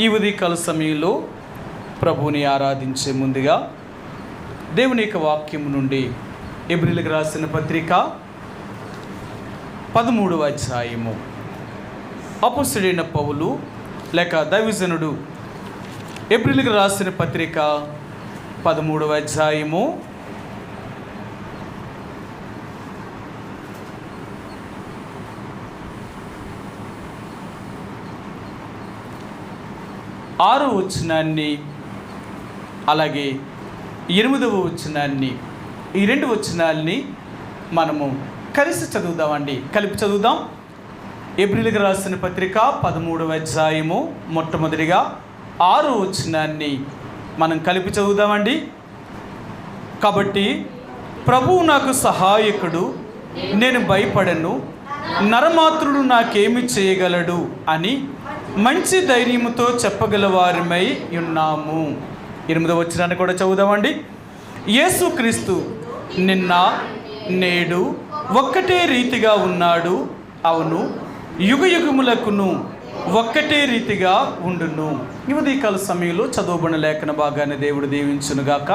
ఈ ఉదయకాల సమయంలో ప్రభువుని ఆరాధించే ముందుగా దేవుని యొక్క వాక్యము నుండి ఎబ్రీయులకు రాసిన పత్రిక 13వ అధ్యాయము. అపోస్తలుడైన పౌలు లేక దైవజనుడు ఎబ్రీయులకు రాసిన పత్రిక 13వ అధ్యాయము 6వ వచనాన్ని అలాగే 8వ వచనాన్ని, ఈ 2 వచనాల్ని మనము కలిసి చదువుదామండి. కలిపి చదువుదాం. ఎబ్రీయులకు రాసిన పత్రిక 13వ అధ్యాయము మొట్టమొదటిగా 6వ వచనాన్ని మనం కలిపి చదువుదామండి. కాబట్టి ప్రభువు నాకు సహాయకుడు, నేను భయపడను, నరమాత్రుడు నాకేమి చేయగలడు అని మంచి ధైర్యముతో చెప్పగలవారమై ఉన్నాము. 8వ వచనాన్ని కూడా చదువుదామండి. యేసుక్రీస్తు నిన్న నేడు ఒక్కటే రీతిగా ఉన్నాడు, అవును యుగయుగములకును ఒక్కటే రీతిగా ఉండును. ఈ ఉదయకాల సమయంలో చదవబడిన లేఖన భాగాన్ని దేవుడు దీవించునుగాక.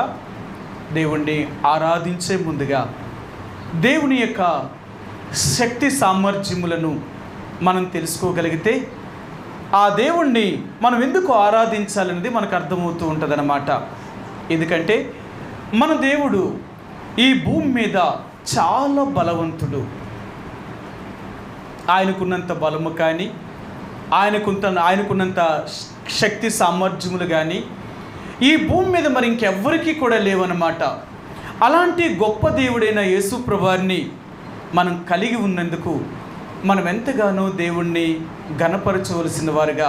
దేవుణ్ణి ఆరాధించే ముందుగా దేవుని యొక్క శక్తి సామర్థ్యములను మనం తెలుసుకోగలిగితే ఆ దేవుణ్ణి మనం ఎందుకు ఆరాధించాలనేది మనకు అర్థమవుతూ ఉంటుందన్నమాట. ఎందుకంటే మన దేవుడు ఈ భూమి మీద చాలా బలవంతుడు. ఆయనకున్నంత బలము కానీ ఆయనకున్నంత శక్తి సామర్థ్యములు కానీ ఈ భూమి మీద మరి ఇంకెవ్వరికీ కూడా లేవన్నమాట. అలాంటి గొప్ప దేవుడైన యేసు ప్రభువారిని మనం కలిగి ఉన్నందుకు మనం ఎంతగానో దేవుణ్ణి ఘనపరచవలసిన వారుగా,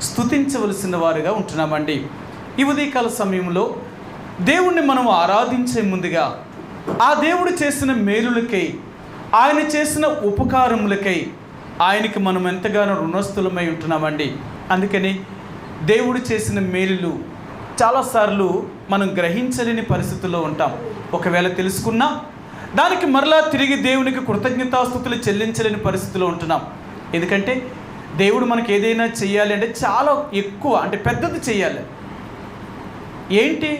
స్తుతించవలసిన వారుగా ఉంటున్నామండి. ఈ ఉదయకాల సమయంలో దేవుణ్ణి మనం ఆరాధించే ముందుగా ఆ దేవుడు చేసిన మేలులకై, ఆయన చేసిన ఉపకారములకై ఆయనకి మనం ఎంతగానో రుణస్థులమై ఉంటున్నామండి. అందుకని దేవుడు చేసిన మేలులు చాలాసార్లు మనం గ్రహించలేని పరిస్థితుల్లో ఉంటాం. ఒకవేళ తెలుసుకున్నా దానికి మరలా తిరిగి దేవునికి కృతజ్ఞతాస్తుతులు చెల్లించలేని పరిస్థితిలో ఉంటున్నాం. ఎందుకంటే దేవుడు మనకి ఏదైనా చెయ్యాలి అంటే చాలా ఎక్కువ, అంటే పెద్దది చెయ్యాలి. ఏంటి,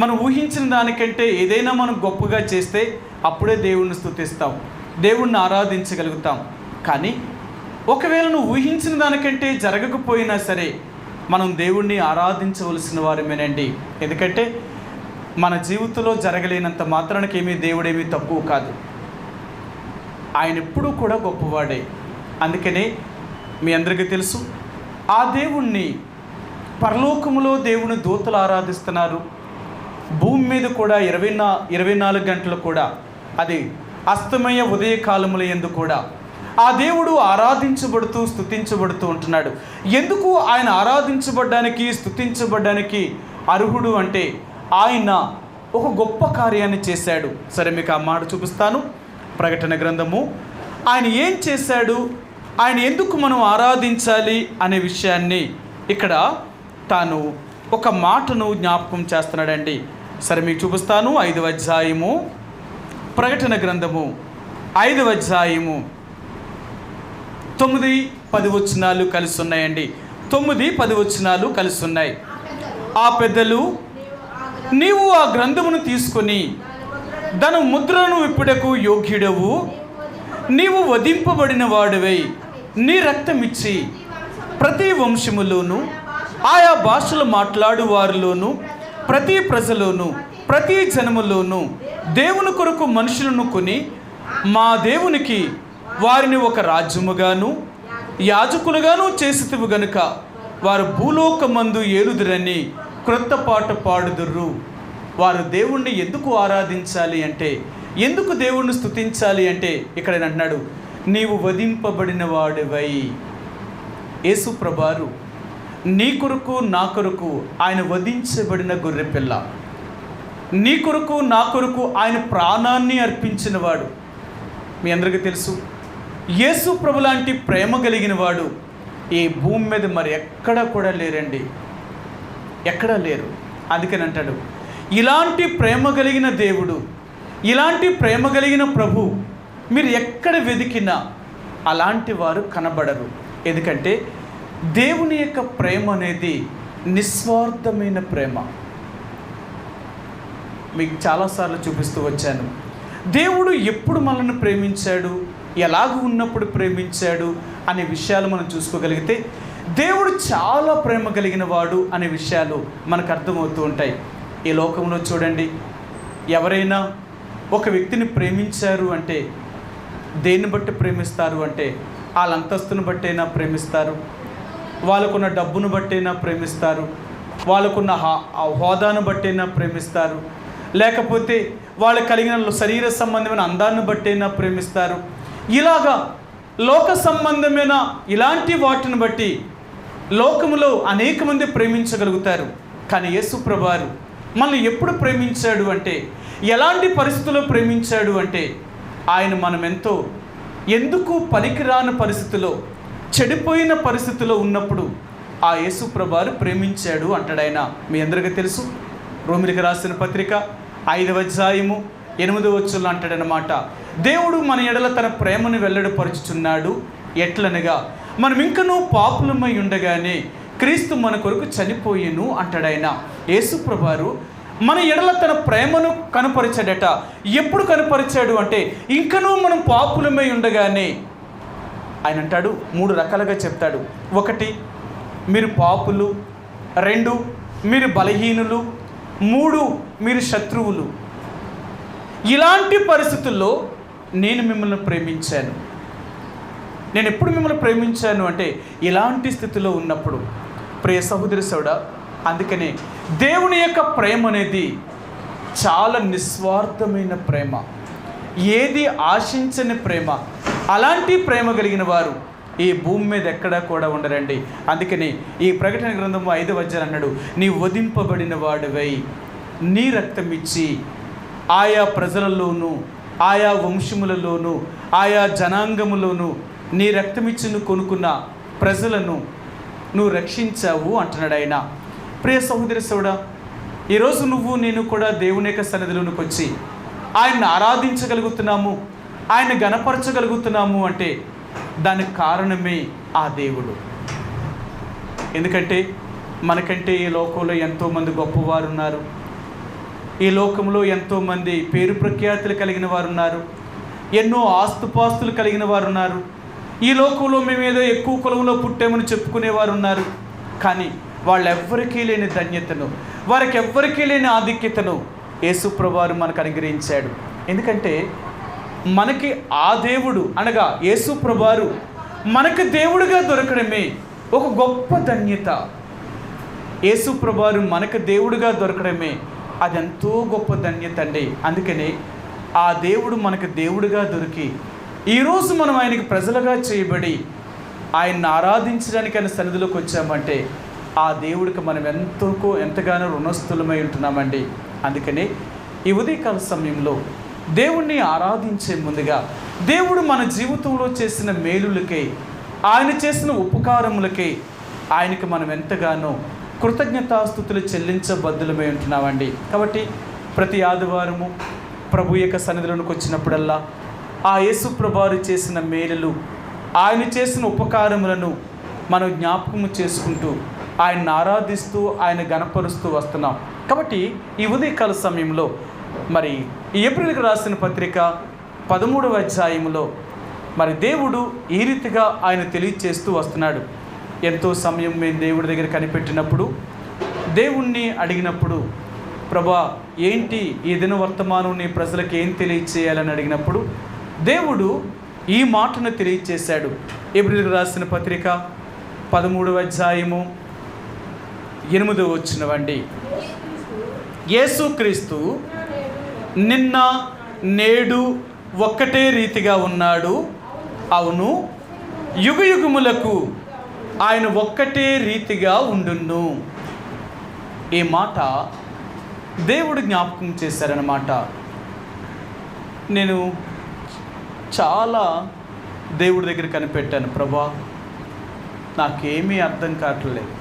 మనం ఊహించిన దానికంటే ఏదైనా మనం గొప్పగా చేస్తే అప్పుడే దేవుణ్ణి స్తుతిస్తాం, దేవుణ్ణి ఆరాధించగలుగుతాం. కానీ ఒకవేళ నువ్వు ఊహించిన దానికంటే జరగకపోయినా సరే మనం దేవుణ్ణి ఆరాధించవలసిన వారమేనండి. ఎందుకంటే మన జీవితంలో జరగలేనంత మాత్రానికి దేవుడేమీ తక్కువ కాదు. ఆయన ఎప్పుడూ కూడా గొప్పవాడే. అందుకనే మీ అందరికీ తెలుసు, ఆ దేవుణ్ణి పరలోకములో దేవుని దూతలు ఆరాధిస్తున్నారు. భూమి మీద కూడా 24 గంటలు కూడా, అది అస్తమయ ఉదయకాలముల యందు కూడా ఆ దేవుడు ఆరాధించబడుతూ స్తుతించబడుతూ ఉంటున్నాడు. ఎందుకు ఆయన ఆరాధించబడ్డానికి, స్తుతించబడ్డానికి అర్హుడు అంటే ఆయన ఒక గొప్ప కార్యాన్ని చేశాడు. సరే, మీకు ఆ మాట చూపిస్తాను. ప్రకటన గ్రంథము ఆయన ఏం చేశాడు, ఆయన ఎందుకు మనం ఆరాధించాలి అనే విషయాన్ని ఇక్కడ తాను ఒక మాటను జ్ఞాపకం చేస్తున్నాడండి. సరే, మీకు చూపిస్తాను. 5వ అధ్యాయము, ప్రకటన గ్రంథము 5వ అధ్యాయము 9-10 వచనాలు కలిసి ఉన్నాయండి. 9-10 వచనాలు కలిసి ఉన్నాయి. ఆ పెద్దలు, నీవు ఆ గ్రంథమును తీసుకొని దాని ముద్రను విప్పుటకు యోగ్యుడవు, నీవు వధింపబడిన వాడివై నీ రక్తమిచ్చి ప్రతి వంశములోను, ఆయా భాషలు మాట్లాడు వారిలోను, ప్రతి ప్రజలోను, ప్రతి జనములోను దేవుని కొరకు మనుషులను కొని మా దేవునికి వారిని ఒక రాజ్యముగాను యాజకులుగాను చేసితివి గనుక వారు భూలోకమందు ఏలుదురని క్రొత్త పాట పాడుదురు. వారు దేవుణ్ణి ఎందుకు ఆరాధించాలి అంటే, ఎందుకు దేవుణ్ణి స్తుతించాలి అంటే ఇక్కడ అంటున్నాడు, నీవు వధింపబడిన వాడివై. యేసు ప్రభువారు నీ కొరకు నా కొరకు ఆయన వధించబడిన గొర్రెపిల్ల, నీ కొరకు నా కొరకు ఆయన ప్రాణాన్ని అర్పించిన వాడు. మీ అందరికీ తెలుసు, యేసు ప్రభు లాంటి ప్రేమ కలిగిన వాడు ఈ భూమి మీద మరి ఎక్కడా కూడా లేరండి, ఎక్కడా లేరు. అందుకని అంటాడు, ఇలాంటి ప్రేమ కలిగిన దేవుడు, ఇలాంటి ప్రేమ కలిగిన ప్రభు మీరు ఎక్కడ వెతికినా అలాంటి వారు కనబడరు. ఎందుకంటే దేవుని యొక్క ప్రేమ అనేది నిస్వార్థమైన ప్రేమ. మీకు చాలాసార్లు చూపిస్తూ వచ్చాను. దేవుడు ఎప్పుడు మనల్ని ప్రేమించాడు, ఎలాగ ఉన్నప్పుడు ప్రేమించాడు అనే విషయాలు మనం చూసుకోగలిగితే దేవుడు చాలా ప్రేమ కలిగిన వాడు అనే విషయాలు మనకు అర్థమవుతూ ఉంటాయి. ఈ లోకంలో చూడండి, ఎవరైనా ఒక వ్యక్తిని ప్రేమించారు అంటే దేన్ని బట్టి ప్రేమిస్తారు అంటే వాళ్ళ అంతస్తును బట్టైనా ప్రేమిస్తారు, వాళ్ళకున్న డబ్బును బట్టైనా ప్రేమిస్తారు, వాళ్ళకున్న హోదాను బట్టైనా ప్రేమిస్తారు, లేకపోతే వాళ్ళకి కలిగిన శరీర సంబంధమైన అందాన్ని బట్టైనా ప్రేమిస్తారు. ఇలాగా లోక సంబంధమైన ఇలాంటి వాటిని బట్టి లోకములో అనేక మంది ప్రేమించగలుగుతారు. కానీ యేసు ప్రభువారు మనల్ని ఎప్పుడు ప్రేమించాడు అంటే, ఎలాంటి పరిస్థితుల్లో ప్రేమించాడు అంటే, ఆయన మనం ఎందుకు పనికిరాని పరిస్థితిలో, చెడిపోయిన పరిస్థితిలో ఉన్నప్పుడు ఆ యేసు ప్రభువారు ప్రేమించాడు అంటాడు ఆయన. మీ అందరికీ తెలుసు, రోమిలికి రాసిన పత్రిక 5వ అధ్యాయము 8వ వచనంలో అంటాడనమాట, దేవుడు మన ఎడల తన ప్రేమను వెల్లడిపరుచుచున్నాడు, ఎట్లనగా మనం ఇంకనూ పాపులమై ఉండగానే క్రీస్తు మన కొరకు చనిపోయేను అంటాడాయన. యేసు ప్రభువారు మన ఎడల తన ప్రేమను కనపరిచాడట. ఎప్పుడు కనపరిచాడు అంటే, ఇంకనూ మనం పాపులమై ఉండగానే. ఆయన అంటాడు, 3 రకాలుగా చెప్తాడు. 1, మీరు పాపులు. 2, మీరు బలహీనులు. 3, మీరు శత్రువులు. ఇలాంటి పరిస్థితుల్లో నేను మిమ్మల్ని ప్రేమించాను. నేను ఎప్పుడు మిమ్మల్ని ప్రేమించాను అంటే, ఇలాంటి స్థితిలో ఉన్నప్పుడు. ప్రియ సహోదరి సోడా, అందుకనే దేవుని యొక్క ప్రేమ అనేది చాలా నిస్వార్థమైన ప్రేమ, ఏది ఆశించని ప్రేమ. అలాంటి ప్రేమ కలిగిన వారు ఈ భూమి మీద ఎక్కడా కూడా ఉండరండి. అందుకని ఈ ప్రకటన గ్రంథము 5వ అధ్యాయం అన్నాడు, నీ వధింపబడిన వాడివై నీ రక్తం ఇచ్చి ఆయా ప్రజలలోనూ, ఆయా వంశములలోనూ, ఆయా జనాంగములోనూ నీ రక్తమిచ్చి నువ్వు కొనుక్కున్న ప్రజలను నువ్వు రక్షించావు అంటున్నాడు ఆయన. ప్రియ సహోదరి సోడా, ఈరోజు నువ్వు నేను కూడా దేవుని యొక్క సన్నిధిలోనికి వచ్చి ఆయన్ని ఆరాధించగలుగుతున్నాము, ఆయన గణపరచగలుగుతున్నాము అంటే దానికి కారణమే ఆ దేవుడు. ఎందుకంటే మనకంటే ఈ లోకంలో ఎంతోమంది గొప్పవారు ఉన్నారు, ఈ లోకంలో ఎంతోమంది పేరు ప్రఖ్యాతులు కలిగిన వారు ఉన్నారు, ఎన్నో ఆస్తుపాస్తులు కలిగిన వారు ఉన్నారు. ఈ లోకంలో మేమేదో ఎక్కువ కులంలో పుట్టామని చెప్పుకునేవారు ఉన్నారు. కానీ వాళ్ళెవ్వరికీ లేని ధన్యతను, వారికి ఎవ్వరికీ లేని ఆధిక్యతను యేసు ప్రభువారు మనకు అనుగ్రహించాడు. ఎందుకంటే మనకి ఆ దేవుడు అనగా యేసు ప్రభువారు మనకు దేవుడిగా దొరకడమే ఒక గొప్ప ధన్యత. యేసు ప్రభువారు మనకు దేవుడిగా దొరకడమే అదెంతో గొప్ప ధన్యత అండి. అందుకనే ఆ దేవుడు మనకు దేవుడిగా దొరికి ఈరోజు మనం ఆయనకి ప్రజలుగా చేయబడి ఆయన్ని ఆరాధించడానికి ఆయన సన్నిధిలోకి వచ్చామంటే ఆ దేవుడికి మనం ఎంతగానో రుణస్థులమై ఉంటున్నామండి. అందుకనే ఈ ఉదయకాల సమయంలో దేవుణ్ణి ఆరాధించే ముందుగా దేవుడు మన జీవితంలో చేసిన మేలులకే, ఆయన చేసిన ఉపకారములకే ఆయనకి మనం ఎంతగానో కృతజ్ఞతాస్తుతులు చెల్లించబద్దులమై ఉంటున్నామండి. కాబట్టి ప్రతి ఆదివారము ప్రభు యొక్క సన్నిధిలోనికి వచ్చినప్పుడల్లా ఆ యేసు ప్రభువారు చేసిన మేలులు, ఆయన చేసిన ఉపకారములను మనం జ్ఞాపకము చేసుకుంటూ ఆయన్ని ఆరాధిస్తూ ఆయన గణపరుస్తూ వస్తున్నాం. కాబట్టి ఈ ఉదయకాల సమయంలో మరి ఈ ఏప్రిల్కి రాసిన పత్రిక 13వ అధ్యాయంలో మరి దేవుడు ఈ రీతిగా ఆయన తెలియచేస్తూ వస్తున్నాడు. ఎంతో సమయం మేము దేవుడి దగ్గర కనిపెట్టినప్పుడు, దేవుణ్ణి అడిగినప్పుడు, ప్రభా ఏంటి ఈ దిన వర్తమానం నీ ప్రజలకు ఏం తెలియచేయాలని అడిగినప్పుడు దేవుడు ఈ మాటను తెలియచేశాడు. ఏప్రిల్కి రాసిన పత్రిక 13వ అధ్యాయము 8వ వచనమండి, యేసుక్రీస్తు నిన్న నేడు ఒక్కటే రీతిగా ఉన్నాడు, అవును యుగయుగములకు ఆయన ఒక్కటే రీతిగా ఉండును. ఈ మాట దేవుడు జ్ఞాపకం చేశారన్నమాట. నేను చాలా దేవుడి దగ్గర కనిపెట్టాను, ప్రభా నాకేమీ అర్థం కావట్లేదు,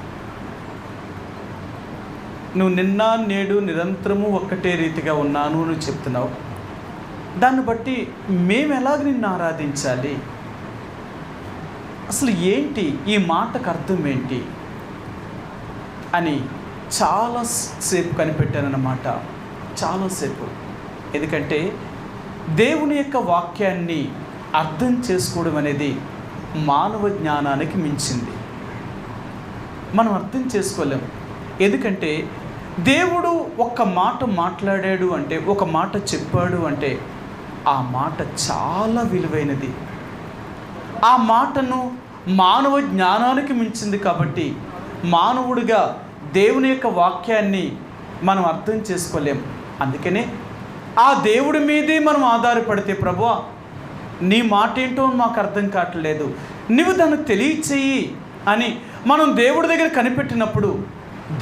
నువ్వు నిన్న నేడు నిరంతరము ఒక్కటే రీతిగా ఉన్నాను నువ్వు చెప్తున్నావు, దాన్ని బట్టి మేము ఎలాగ నిన్ను ఆరాధించాలి? అసలు ఏంటి ఈ మాటకు అర్థం ఏంటి అని చాలాసేపు కనిపెట్టానన్నమాట. చాలాసేపు. ఎందుకంటే దేవుని యొక్క వాక్యాన్ని అర్థం చేసుకోవడం అనేది మానవ జ్ఞానానికి మించింది. మనం అర్థం చేసుకోలేం. ఎందుకంటే దేవుడు ఒక్క మాట మాట్లాడాడు అంటే, ఒక మాట చెప్పాడు అంటే ఆ మాట చాలా విలువైనది. ఆ మాటను మానవ జ్ఞానానికి మించింది. కాబట్టి మానవుడిగా దేవుని యొక్క వాక్యాన్ని మనం అర్థం చేసుకోలేం. అందుకనే ఆ దేవుడి మీదే మనం ఆధారపడితే, ప్రభువా నీ మాట ఏంటో మాకు అర్థం కావట్లేదు, నువ్వు దాన్ని తెలియచేయి అని మనం దేవుడి దగ్గర కనిపెట్టినప్పుడు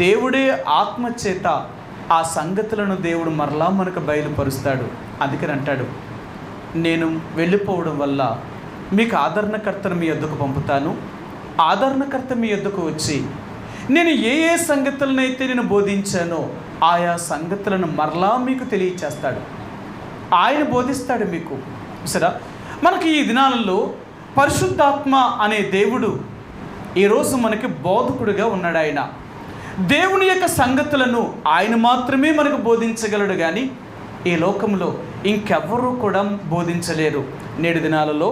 దేవుడే ఆత్మచేత ఆ సంగతులను దేవుడు మరలా మనకు బయలుపరుస్తాడు. అందుకని అంటాడు, నేను వెళ్ళిపోవడం వల్ల మీకు ఆదరణకర్తను మీ యొద్దకు పంపుతాను. ఆదరణకర్త మీ యొద్దకు వచ్చి నేను ఏ ఏ సంగతులనైతే నేను బోధించానో ఆయా సంగతులను మరలా మీకు తెలియచేస్తాడు. ఆయన బోధిస్తాడు మీకు. సరే, మనకి ఈ దినాలలో పరిశుద్ధాత్మ అనే దేవుడు ఈరోజు మనకి బోధకుడిగా ఉన్నాడు. ఆయన దేవుని యొక్క సంగతులను ఆయన మాత్రమే మనకు బోధించగలడు. కానీ ఈ లోకంలో ఇంకెవ్వరూ కూడా బోధించలేరు. నేడు దినాలలో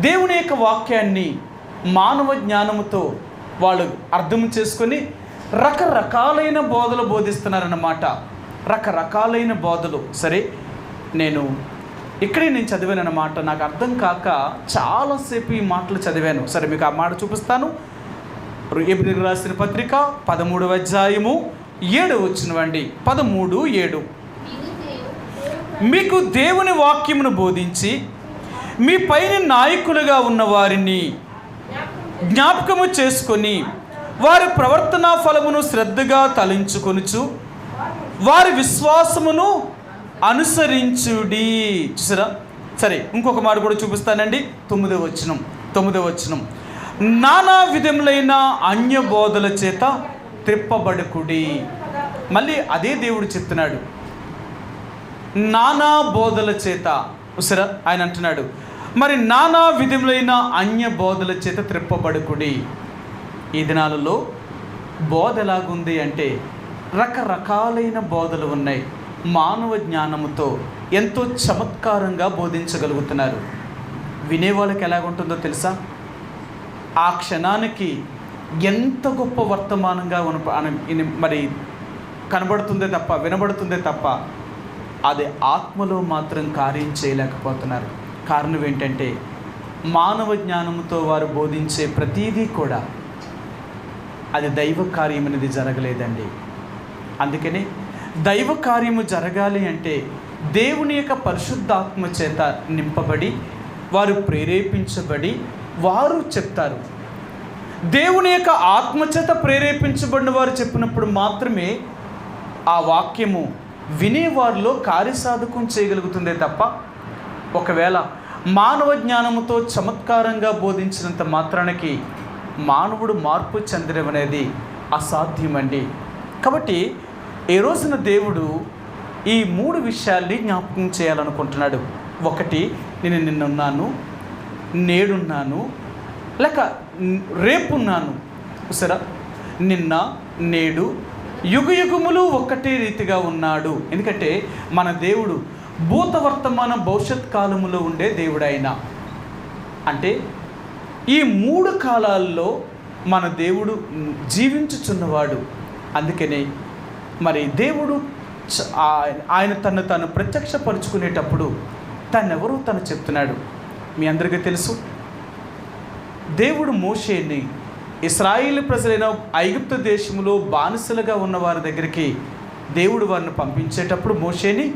దేవుని యొక్క వాక్యాన్ని మానవ జ్ఞానముతో వాళ్ళు అర్థం చేసుకొని రకరకాలైన బోధలు బోధిస్తున్నారన్నమాట. రకరకాలైన బోధలు. సరే, నేను చదివాను అన్నమాట. నాకు అర్థం కాక చాలాసేపు ఈ మాటలు చదివాను. సరే, మీకు ఆ మాట చూపిస్తాను. ఎబ్రీయులకు రాసిన పత్రిక 13వ అధ్యాయము 7వ వచనం. 13:7. మీకు దేవుని వాక్యమును బోధించి మీ పైన నాయకులుగా ఉన్న వారిని జ్ఞాపకము చేసుకొని వారి ప్రవర్తనా ఫలమును శ్రద్ధగా తలంచుకొనుచు వారి విశ్వాసమును అనుసరించుడి. చూసారా? సరే, ఇంకొక మాట కూడా చూపిస్తానండి. 9వ వచనం. నానా విధములైన అన్య బోధల చేత త్రిప్పబడుకుడి. మళ్ళీ అదే దేవుడు చెప్తున్నాడు, నానా బోధల చేత. చూసారా? ఆయన అంటున్నాడు, మరి నానా విధములైన అన్య బోధల చేత త్రిప్పబడుకుడి. ఈ దినాలలో బోధ ఎలాగుంది అంటే రకరకాలైన బోధలు ఉన్నాయి. మానవ జ్ఞానముతో ఎంతో చమత్కారంగా బోధించగలుగుతున్నారు. వినేవాళ్ళకి ఎలాగుంటుందో తెలుసా? ఆ క్షణానికి ఎంత గొప్ప వర్తమానంగా మరి కనబడుతుందే తప్ప, వినబడుతుందే తప్ప అది ఆత్మలో మాత్రం కార్యం చేయలేకపోతున్నారు. కారణం ఏంటంటే మానవ జ్ఞానంతో వారు బోధించే ప్రతీదీ కూడా అది దైవ కార్యం అనేది జరగలేదండి. అందుకని దైవ కార్యము జరగాలి అంటే దేవుని యొక్క పరిశుద్ధాత్మ చేత నింపబడి వారు ప్రేరేపించబడి వారు చెప్తారు. దేవుని యొక్క ఆత్మచేత ప్రేరేపించబడిన వారు చెప్పినప్పుడు మాత్రమే ఆ వాక్యము వినేవారిలో కార్యసాధకం చేయగలుగుతుందే తప్ప ఒకవేళ మానవ జ్ఞానముతో చమత్కారంగా బోధించినంత మాత్రానికి మానవుడు మార్పు చెందడం అనేది అసాధ్యమండి. కాబట్టి ఈ రోజున దేవుడు ఈ 3 విషయాల్ని జ్ఞాపకం చేయాలనుకుంటున్నాడు. ఒకటి, నేను నిన్నున్నాను, నేడున్నాను, లేక రేపున్నాను. సరే, నిన్న నేడు యుగయుగములు ఒక్కటే రీతిగా ఉన్నాడు. ఎందుకంటే మన దేవుడు భూత వర్తమాన భవిష్యత్ కాలములో ఉండే దేవుడు. ఆయన అంటే ఈ 3 కాలాల్లో మన దేవుడు జీవించుచున్నవాడు. అందుకనే మరి దేవుడు ఆయన తను ప్రత్యక్షపరుచుకునేటప్పుడు తనెవరో తను చెప్తున్నాడు. మీ అందరికీ తెలుసు, దేవుడు మోషేని ఇశ్రాయేలు ప్రజలైన ఐగుప్తు దేశంలో బానిసలుగా ఉన్న వారి దగ్గరికి దేవుడు వారిని పంపించేటప్పుడు మోషేని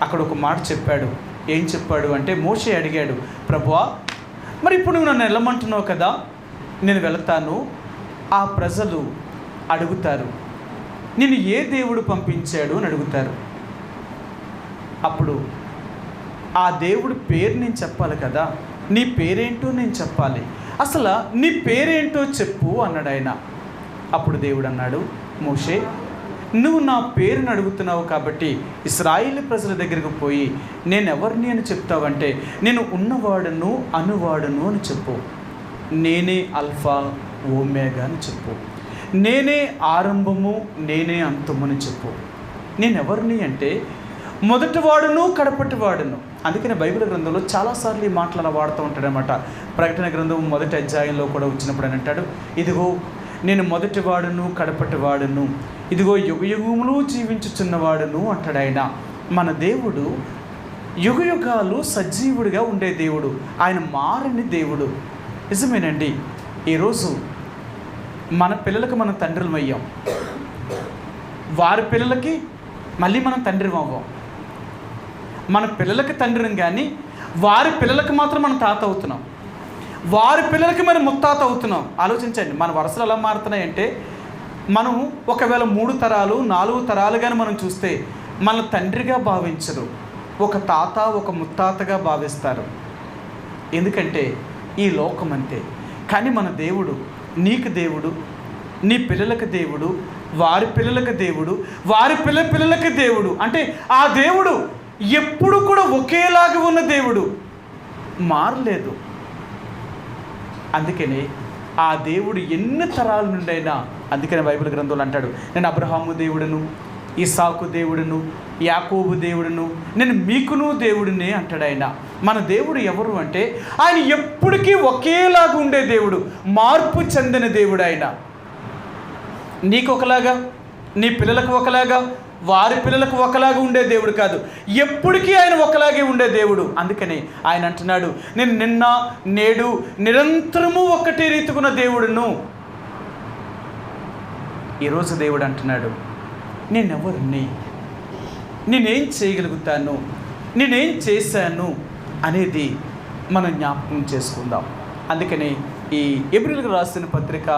అక్కడ ఒక మాట చెప్పాడు. ఏం చెప్పాడు అంటే, మోషే అడిగాడు, ప్రభువా మరి ఇప్పుడు నువ్వు నన్ను వెళ్ళమంటున్నావు కదా, నేను వెళతాను. ఆ ప్రజలు అడుగుతారు, నిన్ను ఏ దేవుడు పంపించాడు అని అడుగుతారు. అప్పుడు ఆ దేవుడి పేరు నేను చెప్పాలి కదా, నీ పేరేంటో నేను చెప్పాలి, అసలు నీ పేరేంటో చెప్పు అన్నాడు ఆయన. అప్పుడు దేవుడు అన్నాడు, మోషే నువ్వు నా పేరుని అడుగుతున్నావు కాబట్టి ఇశ్రాయేలు ప్రజల దగ్గరకు పోయి నేను ఎవరిని అని చెప్తావంటే నేను ఉన్నవాడును అనువాడును అని చెప్పు. నేనే ఆల్ఫా ఓమేగా అని చెప్పు. నేనే ఆరంభము నేనే అంతమని చెప్పు. నేనెవరిని అంటే మొదటివాడును కడపటివాడును. అందుకని బైబిల్ గ్రంథంలో చాలాసార్లు ఈ మాటలు అలా వాడుతూ ఉంటాడనమాట. ప్రకటన గ్రంథం 1వ అధ్యాయంలో కూడా వచ్చినప్పుడు అని అంటాడు, ఇదిగో నేను మొదటివాడును కడపటివాడును, ఇదిగో యుగయుగములు జీవించుచున్నవాడును అంటాడు ఆయన. మన దేవుడు యుగయుగాలు సజీవుడిగా ఉండే దేవుడు, ఆయన మారని దేవుడు. నిజమేనండి. ఈరోజు మన పిల్లలకు మనం తండ్రులం అయ్యాం, వారి పిల్లలకి మళ్ళీ మనం తండ్రి అవ్వం. మన పిల్లలకి తండ్రిని కానీ వారి పిల్లలకి మాత్రం మనం తాత అవుతున్నాం, వారి పిల్లలకి మనం ముత్తాత అవుతున్నాం. ఆలోచించండి, మన వరుసలు ఎలా మారుతున్నాయంటే, మనం ఒకవేళ 3 తరాలు 4 తరాలు కానీ మనం చూస్తే మన తండ్రిగా భావించరు, ఒక తాత ఒక ముత్తాతగా భావిస్తారు. ఎందుకంటే ఈ లోకం అంతే. కానీ మన దేవుడు నీకు దేవుడు, నీ పిల్లలకు దేవుడు, వారి పిల్లలకు దేవుడు, వారి పిల్లలకి దేవుడు. అంటే ఆ దేవుడు ఎప్పుడు కూడా ఒకేలాగా ఉన్న దేవుడు, మారలేదు. అందుకనే ఆ దేవుడు ఎన్ని తరాల నుండైనా, అందుకనే బైబిల్ గ్రంథంలో అంటాడు, నేను అబ్రహాము దేవుడును, ఇస్సాకు దేవుడును, యాకోబు దేవుడును, నేను మీకును దేవుడినే అంటాడు ఆయన. మన దేవుడు ఎవరు అంటే ఆయన ఎప్పటికీ ఒకేలాగా ఉండే దేవుడు, మార్పు చెందిన దేవుడు ఆయన. నీకు ఒకలాగా, నీ పిల్లలకు ఒకలాగా, వారి పిల్లలకు ఒకలాగా ఉండే దేవుడు కాదు, ఎప్పటికీ ఆయన ఒకలాగే ఉండే దేవుడు. అందుకని ఆయన అంటున్నాడు, నేను నిన్న నేడు నిరంతరము ఒకటే రీతికున్న దేవుడును. ఈరోజు దేవుడు అంటున్నాడు, నేనెవరిని, నేనేం చేయగలుగుతాను, నేనేం చేశాను అనేది మనం జ్ఞాపకం చేసుకుందాం. అందుకని ఈ హెబ్రీయులకు రాసిన పత్రిక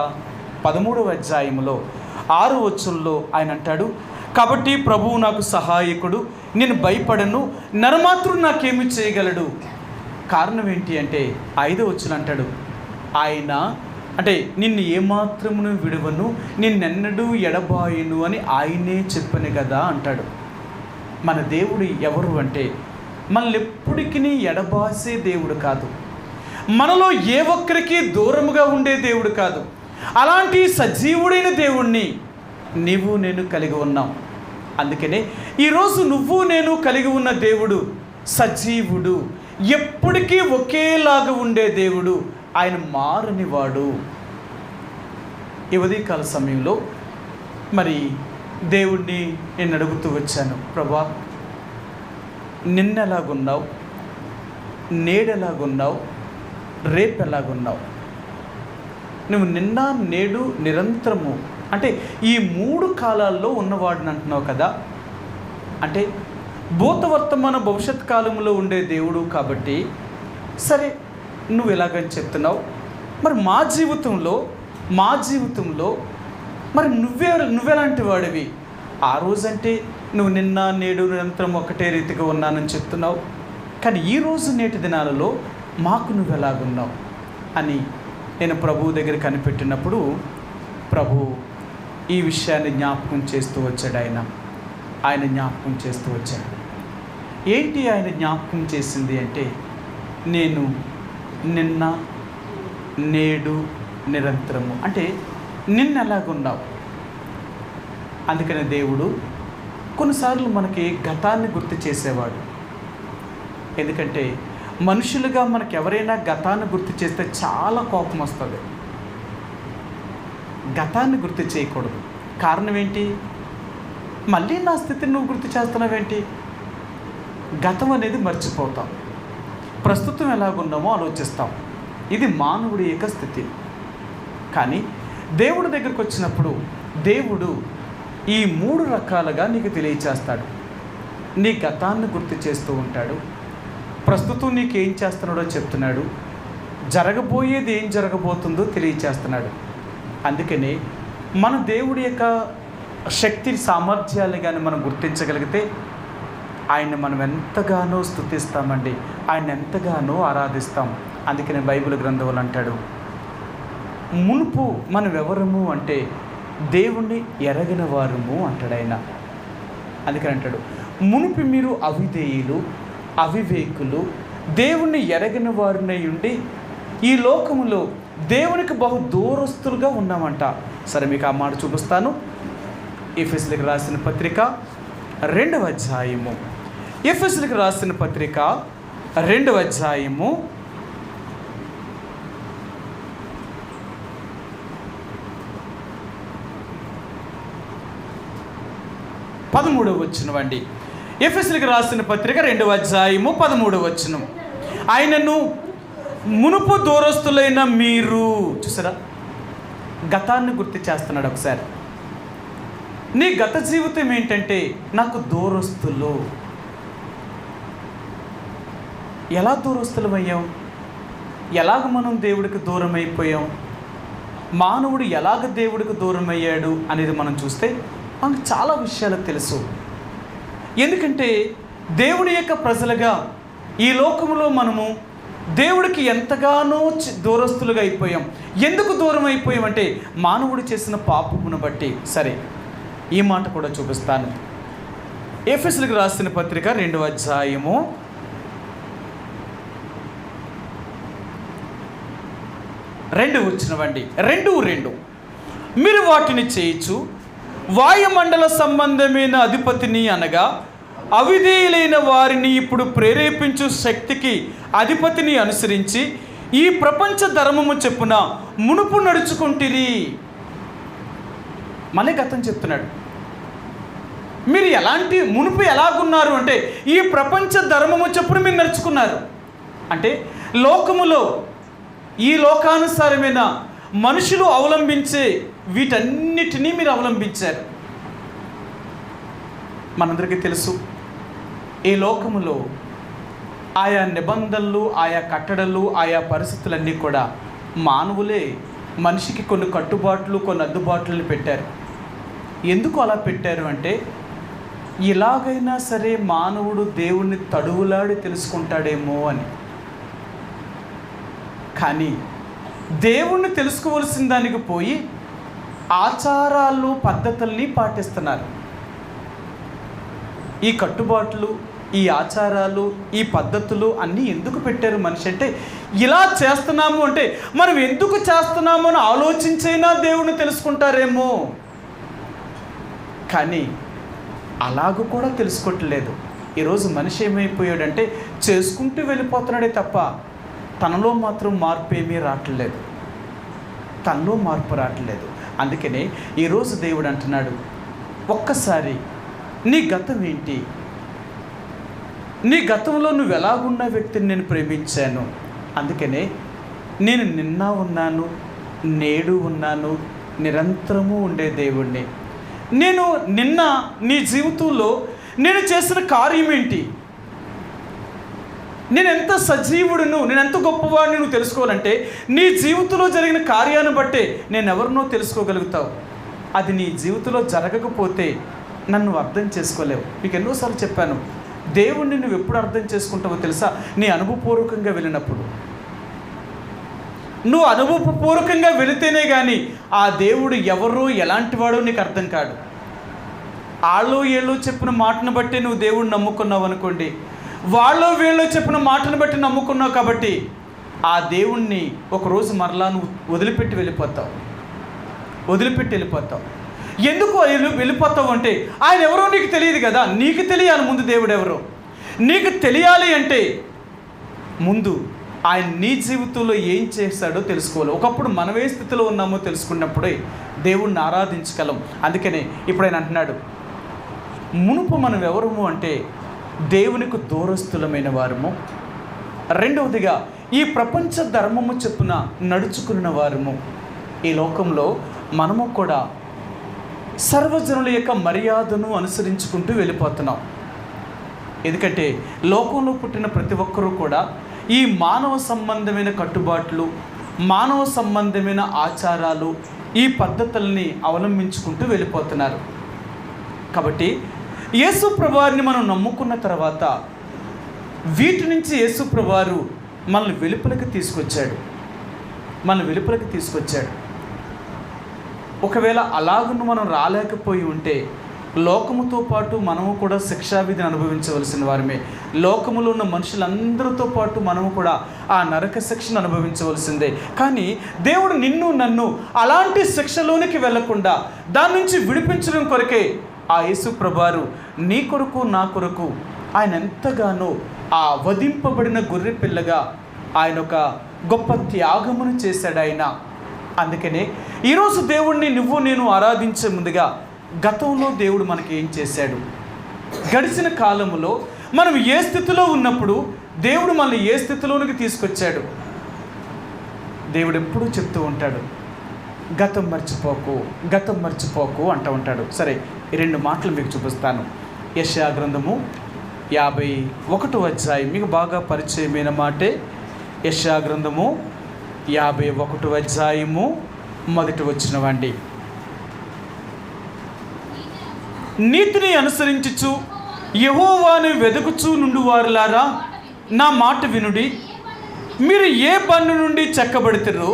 13వ అధ్యాయంలో 6వ వచనంలో ఆయన అంటాడు, కాబట్టి ప్రభువు నాకు సహాయకుడు, నేను భయపడను, నరమాత్రుడు నాకేమి చేయగలడు. కారణం ఏంటి అంటే 5వ వచనం అంటాడు, ఆయన అంటే నిన్ను ఏమాత్రమును విడువను, నిన్నెన్నడూ ఎడబాయును అని ఆయనే చెప్పను కదా అంటాడు. మన దేవుడు ఎవరు అంటే మనల్ని ఎప్పటికీ ఎడబాసే దేవుడు కాదు, మనలో ఏ ఒక్కరికి దూరముగా ఉండే దేవుడు కాదు. అలాంటి సజీవుడైన దేవుణ్ణి నీవు నేను కలిగి ఉన్నాం. అందుకనే ఈరోజు నువ్వు నేను కలిగి ఉన్న దేవుడు సజీవుడు, ఎప్పటికీ ఒకేలాగా ఉండే దేవుడు, ఆయన మారనివాడు. ఈ ఉదయకాల సమయంలో మరి దేవుణ్ణి నేను అడుగుతూ వచ్చాను, ప్రభా నిన్నెలాగున్నావు, నేడెలాగున్నావు, రేపెలాగున్నావు? నువ్వు నిన్న నేడు నిరంతరము అంటే ఈ 3 కాలాల్లో ఉన్నవాడిని అంటున్నావు కదా. అంటే భూత వర్తమాన భవిష్యత్ కాలంలో ఉండే దేవుడు కాబట్టి సరే నువ్వు ఎలాగని చెప్తున్నావు. మరి మా జీవితంలో మరి నువ్వెలాంటి వాడివి? ఆ రోజంటే నువ్వు నిన్న నేడు నిరంతరం ఒకటే రీతిగా ఉన్నానని చెప్తున్నావు, కానీ ఈరోజు నేటి దినాలలో మాకు నువ్వు ఎలాగున్నావు అని నేను ప్రభువు దగ్గర కనిపెట్టినప్పుడు ప్రభు ఈ విషయాన్ని జ్ఞాపకం చేస్తూ వచ్చాడు. ఆయన జ్ఞాపకం చేస్తూ వచ్చాడు. ఏంటి ఆయన జ్ఞాపకం చేసింది అంటే, నేను నిన్న నేడు నిరంతరము అంటే నిన్న ఎలాగున్నావు. అందుకనే దేవుడు కొన్నిసార్లు మనకి గతాన్ని గుర్తు చేసేవాడు. ఎందుకంటే మనుషులుగా మనకు ఎవరైనా గతాన్ని గుర్తు చేస్తే చాలా కోపం వస్తుంది. గతాన్ని గుర్తు చేయకూడదు. కారణం ఏంటి? మళ్ళీ నా స్థితిని నువ్వు గుర్తు చేస్తున్నావేంటి? గతం అనేది మర్చిపోతాం, ప్రస్తుతం ఎలాగున్నామో ఆలోచిస్తాం. ఇది మానవుడి యొక్క స్థితి. కానీ దేవుడి దగ్గరికి వచ్చినప్పుడు దేవుడు ఈ 3 రకాలుగా నీకు తెలియచేస్తాడు. నీ గతాన్ని గుర్తు చేస్తూ ఉంటాడు, ప్రస్తుతం నీకేం చేస్తున్నాడో చెప్తున్నాడు, జరగబోయేది ఏం జరగబోతుందో తెలియచేస్తున్నాడు. అందుకనే మన దేవుడి యొక్క శక్తి సామర్థ్యాలు కానీ మనం గుర్తించగలిగితే ఆయన్ని మనం ఎంతగానో స్తుతిస్తామండి, ఆయన ఎంతగానో ఆరాధిస్తాం. అందుకనే బైబిల్ గ్రంథంలో అంటాడు, మునుపు మనం ఎవరము అంటే దేవుణ్ణి ఎరగిన వారము అంటాడు ఆయన. అందుకని అంటాడు, మునుపు మీరు అవిధేయులు అవివేకులు దేవుణ్ణి ఎరగిన వారినై ఉండి ఈ లోకములో దేవునికి బహు దూరస్తులుగా ఉన్నామంట. సరే, మీకు ఆ మాట చూపిస్తాను. ఎఫెసీయులకు రాసిన పత్రిక 2వ అధ్యాయము, ఎఫెసీయులకు రాసిన పత్రిక 2వ అధ్యాయము 13వ వచనం అండి. ఎఫెసీయులకు రాసిన పత్రిక 2వ అధ్యాయము 13వ వచనం. ఆయనను మునుపు దూరస్తులైన మీరు, చూసారా, గతాన్ని గుర్తు చేస్తున్నాడు. ఒకసారి నీ గత జీవితం ఏంటంటే నాకు దూరస్తులు. ఎలా దూరస్తులం అయ్యాం? ఎలాగ మనం దేవుడికి దూరం అయిపోయాం? మానవుడు ఎలాగ దేవుడికి దూరం అయ్యాడు అనేది మనం చూస్తే మనకు చాలా విషయాలు తెలుసు. ఎందుకంటే దేవుని యొక్క ప్రజలుగా ఈ లోకంలో మనము దేవుడికి ఎంతగానో దూరస్తులుగా అయిపోయాం. ఎందుకు దూరం అయిపోయామంటే మానవుడు చేసిన పాపమును బట్టి. సరే, ఈ మాట కూడా చూపిస్తాను. ఎఫెసీయులకు రాసిన పత్రిక 2వ అధ్యాయము 2వ వచనం అండి. 2:2 మీరు వాటిని చేయొచ్చు, వాయుమండల సంబంధమైన అధిపతిని అనగా అవిధేయులైన వారిని ఇప్పుడు ప్రేరేపించు శక్తికి అధిపతిని అనుసరించి ఈ ప్రపంచ ధర్మము చెప్పున మునుపు నడుచుకుంటిరి. మళ్ళీ గతం చెప్తున్నాడు. మీరు ఎలాంటి మునుపు ఎలాగున్నారు అంటే ఈ ప్రపంచ ధర్మము చెప్పున మీరు నడుచుకున్నారు. అంటే లోకములో ఈ లోకానుసారమైన మనుషులు అవలంబించే వీటన్నిటినీ మీరు అవలంబించారు. మనందరికీ తెలుసు, ఈ లోకములో ఆయా నిబంధనలు, ఆయా కట్టడలు, ఆయా పరిస్థితులన్నీ కూడా మానవులే మనిషికి కొన్ని కట్టుబాట్లు, కొన్ని అద్దుబాట్లను పెట్టారు. ఎందుకు అలా పెట్టారు అంటే ఎలాగైనా సరే మానవుడు దేవుణ్ణి తడువులాడి తెలుసుకుంటాడేమో అని. కానీ దేవుణ్ణి తెలుసుకోవలసిన దానికి పోయి ఆచారాలు, పద్ధతుల్ని పాటిస్తున్నారు. ఈ కట్టుబాట్లు, ఈ ఆచారాలు, ఈ పద్ధతులు అన్నీ ఎందుకు పెట్టారు మనిషి అంటే, ఇలా చేస్తున్నాము అంటే మనం ఎందుకు చేస్తున్నాము అని ఆలోచించైనా దేవుణ్ణి తెలుసుకుంటారేమో. కానీ అలాగూ కూడా తెలుసుకోవట్లేదు. ఈరోజు మనిషి ఏమైపోయాడంటే చేసుకుంటూ వెళ్ళిపోతున్నాడే తప్ప తనలో మాత్రం మార్పు ఏమీ రావట్లేదు. తనలో మార్పు రావట్లేదు. అందుకనే ఈరోజు దేవుడు అంటున్నాడు, ఒక్కసారి నీ గతం ఏంటి? నీ గతంలో నువ్వు ఎలాగున్న వ్యక్తిని నేను ప్రేమించాను. అందుకనే నేను నిన్న ఉన్నాను, నేడు ఉన్నాను, నిరంతరము ఉండే దేవుణ్ణి. నేను నిన్న నీ జీవితంలో నేను చేసిన కార్యం ఏంటి, నేను ఎంత సజీవుడును, నేను ఎంత గొప్పవాడిని నువ్వు తెలుసుకోవాలంటే నీ జీవితంలో జరిగిన కార్యాన్ని బట్టే నేను ఎవరినో తెలుసుకోగలుగుతావు. అది నీ జీవితంలో జరగకపోతే నన్ను అర్థం చేసుకోలేవు. మీకు ఎన్నోసార్లు చెప్పాను, దేవుణ్ణి నువ్వు ఎప్పుడు అర్థం చేసుకుంటావో తెలుసా? నీ అనుభవపూర్వకంగా వెళ్ళినప్పుడు. నువ్వు అనుభవపూర్వకంగా వెళితేనే కానీ ఆ దేవుడు ఎవరో ఎలాంటి వాడో నీకు అర్థం కాడు. వాళ్ళు ఏళ్ళు చెప్పిన మాటను బట్టి నువ్వు దేవుడిని నమ్ముకున్నావు అనుకోండి, వాళ్ళు వీళ్ళు చెప్పిన మాటను బట్టి నమ్ముకున్నావు కాబట్టి ఆ దేవుణ్ణి ఒకరోజు మరలా నువ్వు వదిలిపెట్టి వెళ్ళిపోతావు. ఎందుకు వెళ్ళిపోతావు అంటే ఆయన ఎవరో నీకు తెలియదు కదా. నీకు తెలియాలి ముందు దేవుడు ఎవరో. నీకు తెలియాలి అంటే ముందు ఆయన నీ జీవితంలో ఏం చేస్తాడో తెలుసుకోవాలి. ఒకప్పుడు మనం ఏ స్థితిలో ఉన్నామో తెలుసుకున్నప్పుడే దేవుణ్ణి ఆరాధించగలం. అందుకనే ఇప్పుడు ఆయన అంటున్నాడు, మునుపు మనం ఎవరము అంటే దేవునికి దూరస్తులమైన వారము. రెండవదిగా ఈ ప్రపంచ ధర్మము చెప్పున నడుచుకున్న వారము. ఈ లోకంలో మనము కూడా సర్వజనుల యొక్క మర్యాదను అనుసరించుకుంటూ వెళ్ళిపోతున్నాం. ఎందుకంటే లోకంలో పుట్టిన ప్రతి ఒక్కరూ కూడా ఈ మానవ సంబంధమైన కట్టుబాట్లు, మానవ సంబంధమైన ఆచారాలు, ఈ పద్ధతుల్ని అవలంబించుకుంటూ వెళ్ళిపోతున్నారు. కాబట్టి యేసు ప్రభువారిని మనం నమ్ముకున్న తర్వాత వీటి నుంచి యేసు ప్రభువారు మనల్ని వెలుపలకి తీసుకొచ్చాడు. ఒకవేళ అలాగను మనం రాలేకపోయి ఉంటే లోకముతో పాటు మనము కూడా శిక్షావిధిని అనుభవించవలసిన వారమే. లోకములో ఉన్న మనుషులందరితో పాటు మనము కూడా ఆ నరక శిక్షను అనుభవించవలసిందే. కానీ దేవుడు నిన్ను నన్ను అలాంటి శిక్షలోనికి వెళ్లకుండా దాని నుంచి విడిపించడం కొరకే ఆ యేసు ప్రభువారు నీ కొరకు నా కొరకు ఆయన ఎంతగానో ఆ వధింపబడిన గొర్రె పిల్లగా ఆయన ఒక గొప్ప త్యాగమును చేశాడు ఆయన. అందుకనే ఈరోజు దేవుణ్ణి నువ్వు నేను ఆరాధించే ముందుగా గతంలో దేవుడు మనకి ఏం చేశాడు, గడిచిన కాలంలో మనం ఏ స్థితిలో ఉన్నప్పుడు దేవుడు మనల్ని ఏ స్థితిలోనికి తీసుకొచ్చాడు. దేవుడు ఎప్పుడూ చెప్తూ ఉంటాడు, గతం మర్చిపోకు, గతం మర్చిపోకు అంటూ ఉంటాడు. సరే, ఈ 2 మాటలు మీకు చూపిస్తాను. యెషయా గ్రంథము 51వ అధ్యాయం, మీకు బాగా పరిచయమైన మాటే. యెషయా గ్రంథము 51వ అధ్యాయము 1వ వచనమండి. నీతిని అనుసరించుచు యెహోవాను వెదకుచూ నుండువారులారా నా మాట వినుడి. మీరు ఏ బండు నుండి చెక్కబడుతురో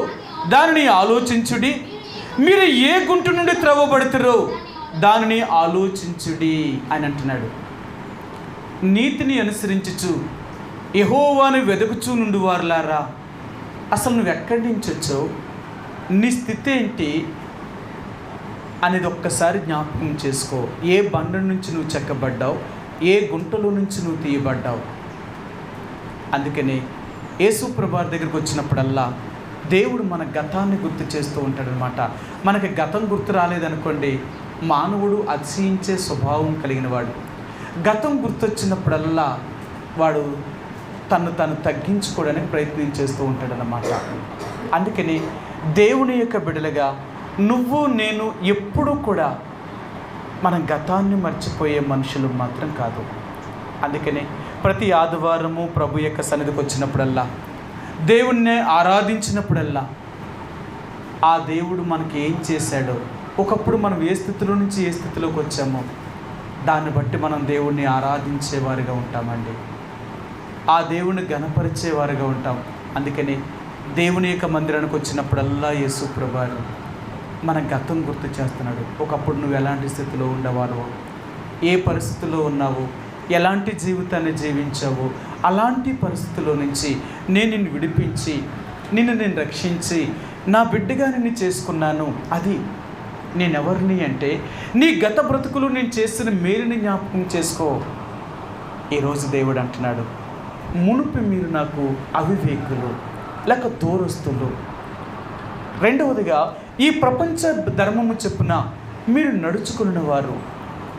దానిని ఆలోచించుడి. మీరు ఏ గుంట నుండి త్రవ్వబడుతురో దానిని ఆలోచించుడి అని అంటున్నాడు. నీతిని అనుసరించుచు యెహోవాను వెదకుచూ నుండువారులారా, అసలు నువ్వు ఎక్కడి నుంచి వచ్చావు, నీ స్థితి ఏంటి అనేది ఒక్కసారి జ్ఞాపకం చేసుకో. ఏ బండ నుంచి నువ్వు చెక్కబడ్డావు, ఏ గుంటలో నుంచి నువ్వు తీయబడ్డావు. అందుకని యేసు ప్రభువారి దగ్గరికి వచ్చినప్పుడల్లా దేవుడు మన గతాన్ని గుర్తు చేస్తూ ఉంటాడనమాట. మనకి గతం గుర్తు రాలేదనుకోండి, మానవుడు అతిశయించే స్వభావం కలిగిన వాడు. గతం గుర్తొచ్చినప్పుడల్లా వాడు తను తగ్గించుకోవడానికి ప్రయత్నం చేస్తూ ఉంటాడనమాట. అందుకని దేవుని యొక్క బిడ్డలుగా నువ్వు నేను ఎప్పుడూ కూడా మన గతాన్ని మర్చిపోయే మనుషులు మాత్రం కాదు. అందుకని ప్రతి ఆదివారము ప్రభు యొక్క సన్నిధికి వచ్చినప్పుడల్లా, దేవుణ్ణి ఆరాధించినప్పుడల్లా ఆ దేవుడు మనకి ఏం చేశాడో, ఒకప్పుడు మనం ఏ స్థితిలో నుంచి ఏ స్థితిలోకి వచ్చామో దాన్ని బట్టి మనం దేవుణ్ణి ఆరాధించేవారుగా ఉంటామండి. ఆ దేవుణ్ణి ఘనపరిచేవారుగా ఉంటాం. అందుకని దేవుని యొక్క మందిరానికి వచ్చినప్పుడల్లా యేసు ప్రభువారు మన గతం గుర్తు చేస్తున్నాడు. ఒకప్పుడు నువ్వు ఎలాంటి స్థితిలో ఉండేవారో, ఏ పరిస్థితుల్లో ఉన్నావో, ఎలాంటి జీవితాన్ని జీవించావో, అలాంటి పరిస్థితుల్లో నుంచి నేను నిన్ను విడిపించి నేను రక్షించి నా బిడ్డగా నిన్ను చేసుకున్నాను. అది నేనెవరిని అంటే, నీ గత బ్రతుకులు నేను చేసిన మేలుని జ్ఞాపకం చేసుకో. ఈరోజు దేవుడు అంటున్నాడు, మునుపు మీరు నాకు అవివేకులు లేక దూరస్తులు. రెండవదిగా, ఈ ప్రపంచ ధర్మము చెప్పున మీరు నడుచుకున్న వారు,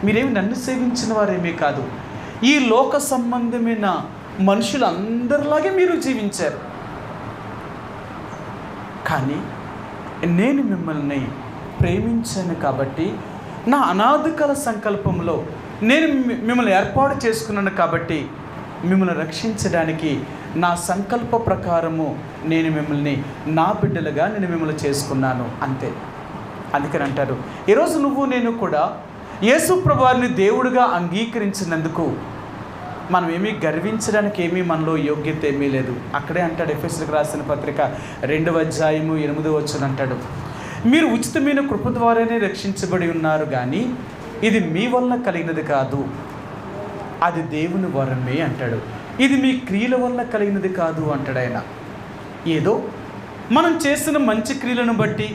మీరేమి నన్ను సేవించిన వారేమీ కాదు, ఈ లోక సంబంధమైన మనుషులందరిలాగే మీరు జీవించారు. కానీ నేను మిమ్మల్ని ప్రేమించాను కాబట్టి, నా అనాదికాల సంకల్పంలో నేను మిమ్మల్ని ఏర్పాటు చేసుకున్నాను కాబట్టి, మిమ్మల్ని రక్షించడానికి నా సంకల్ప ప్రకారము నేను మిమ్మల్ని నా బిడ్డలుగా నేను మిమ్మల్ని చేసుకున్నాను, అంతే. అందుకని అంటారు, ఈరోజు నువ్వు నేను కూడా యేసు ప్రభువారిని దేవుడిగా అంగీకరించినందుకు మనం ఏమీ గర్వించడానికి ఏమీ మనలో యోగ్యత ఏమీ లేదు. అక్కడే అంటాడు, ఎఫెసీయులకు రాసిన పత్రిక 2వ అధ్యాయము 8వ వచనం అంటాడు, మీరు ఉచితమైన కృప ద్వారానే రక్షించబడి ఉన్నారు, కానీ ఇది మీ వల్ల కలిగినది కాదు, అది దేవుని వరమే అంటాడు. ఇది మీ క్రియల వల్ల కలిగినది కాదు అంటాడు ఆయన. ఏదో మనం చేసిన మంచి క్రియలను బట్టి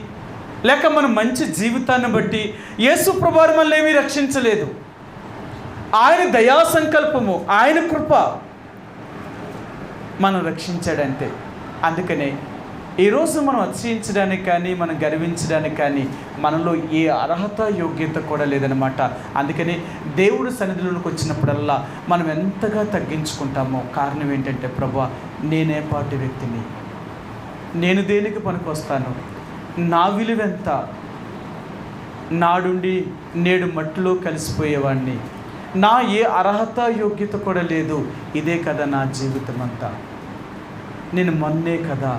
లేక మన మంచి జీవితాన్ని బట్టి యేసు ప్రభువారు మనల్ని ఏమీ రక్షించలేదు. ఆయన దయా సంకల్పము, ఆయన కృప మనం రక్షించాడంతే. అందుకనే ఈరోజు మనం అతిశయించడానికి కానీ మనం గర్వించడానికి కానీ మనలో ఏ అర్హత యోగ్యత కూడా లేదనమాట. అందుకని దేవుడు సన్నిధిలోకి వచ్చినప్పుడల్లా మనం ఎంతగా తగ్గించుకుంటామో కారణం ఏంటంటే, ప్రభువా నేనే పాటి వ్యక్తిని, నేను దేనికి పనికొస్తాను, నా విలువెంత, నాడుండి నేడు మట్టిలో కలిసిపోయేవాడిని, నా ఏ అర్హత యోగ్యత కూడా లేదు, ఇదే కదా నా జీవితం అంతా, నేను మొన్నే కదా,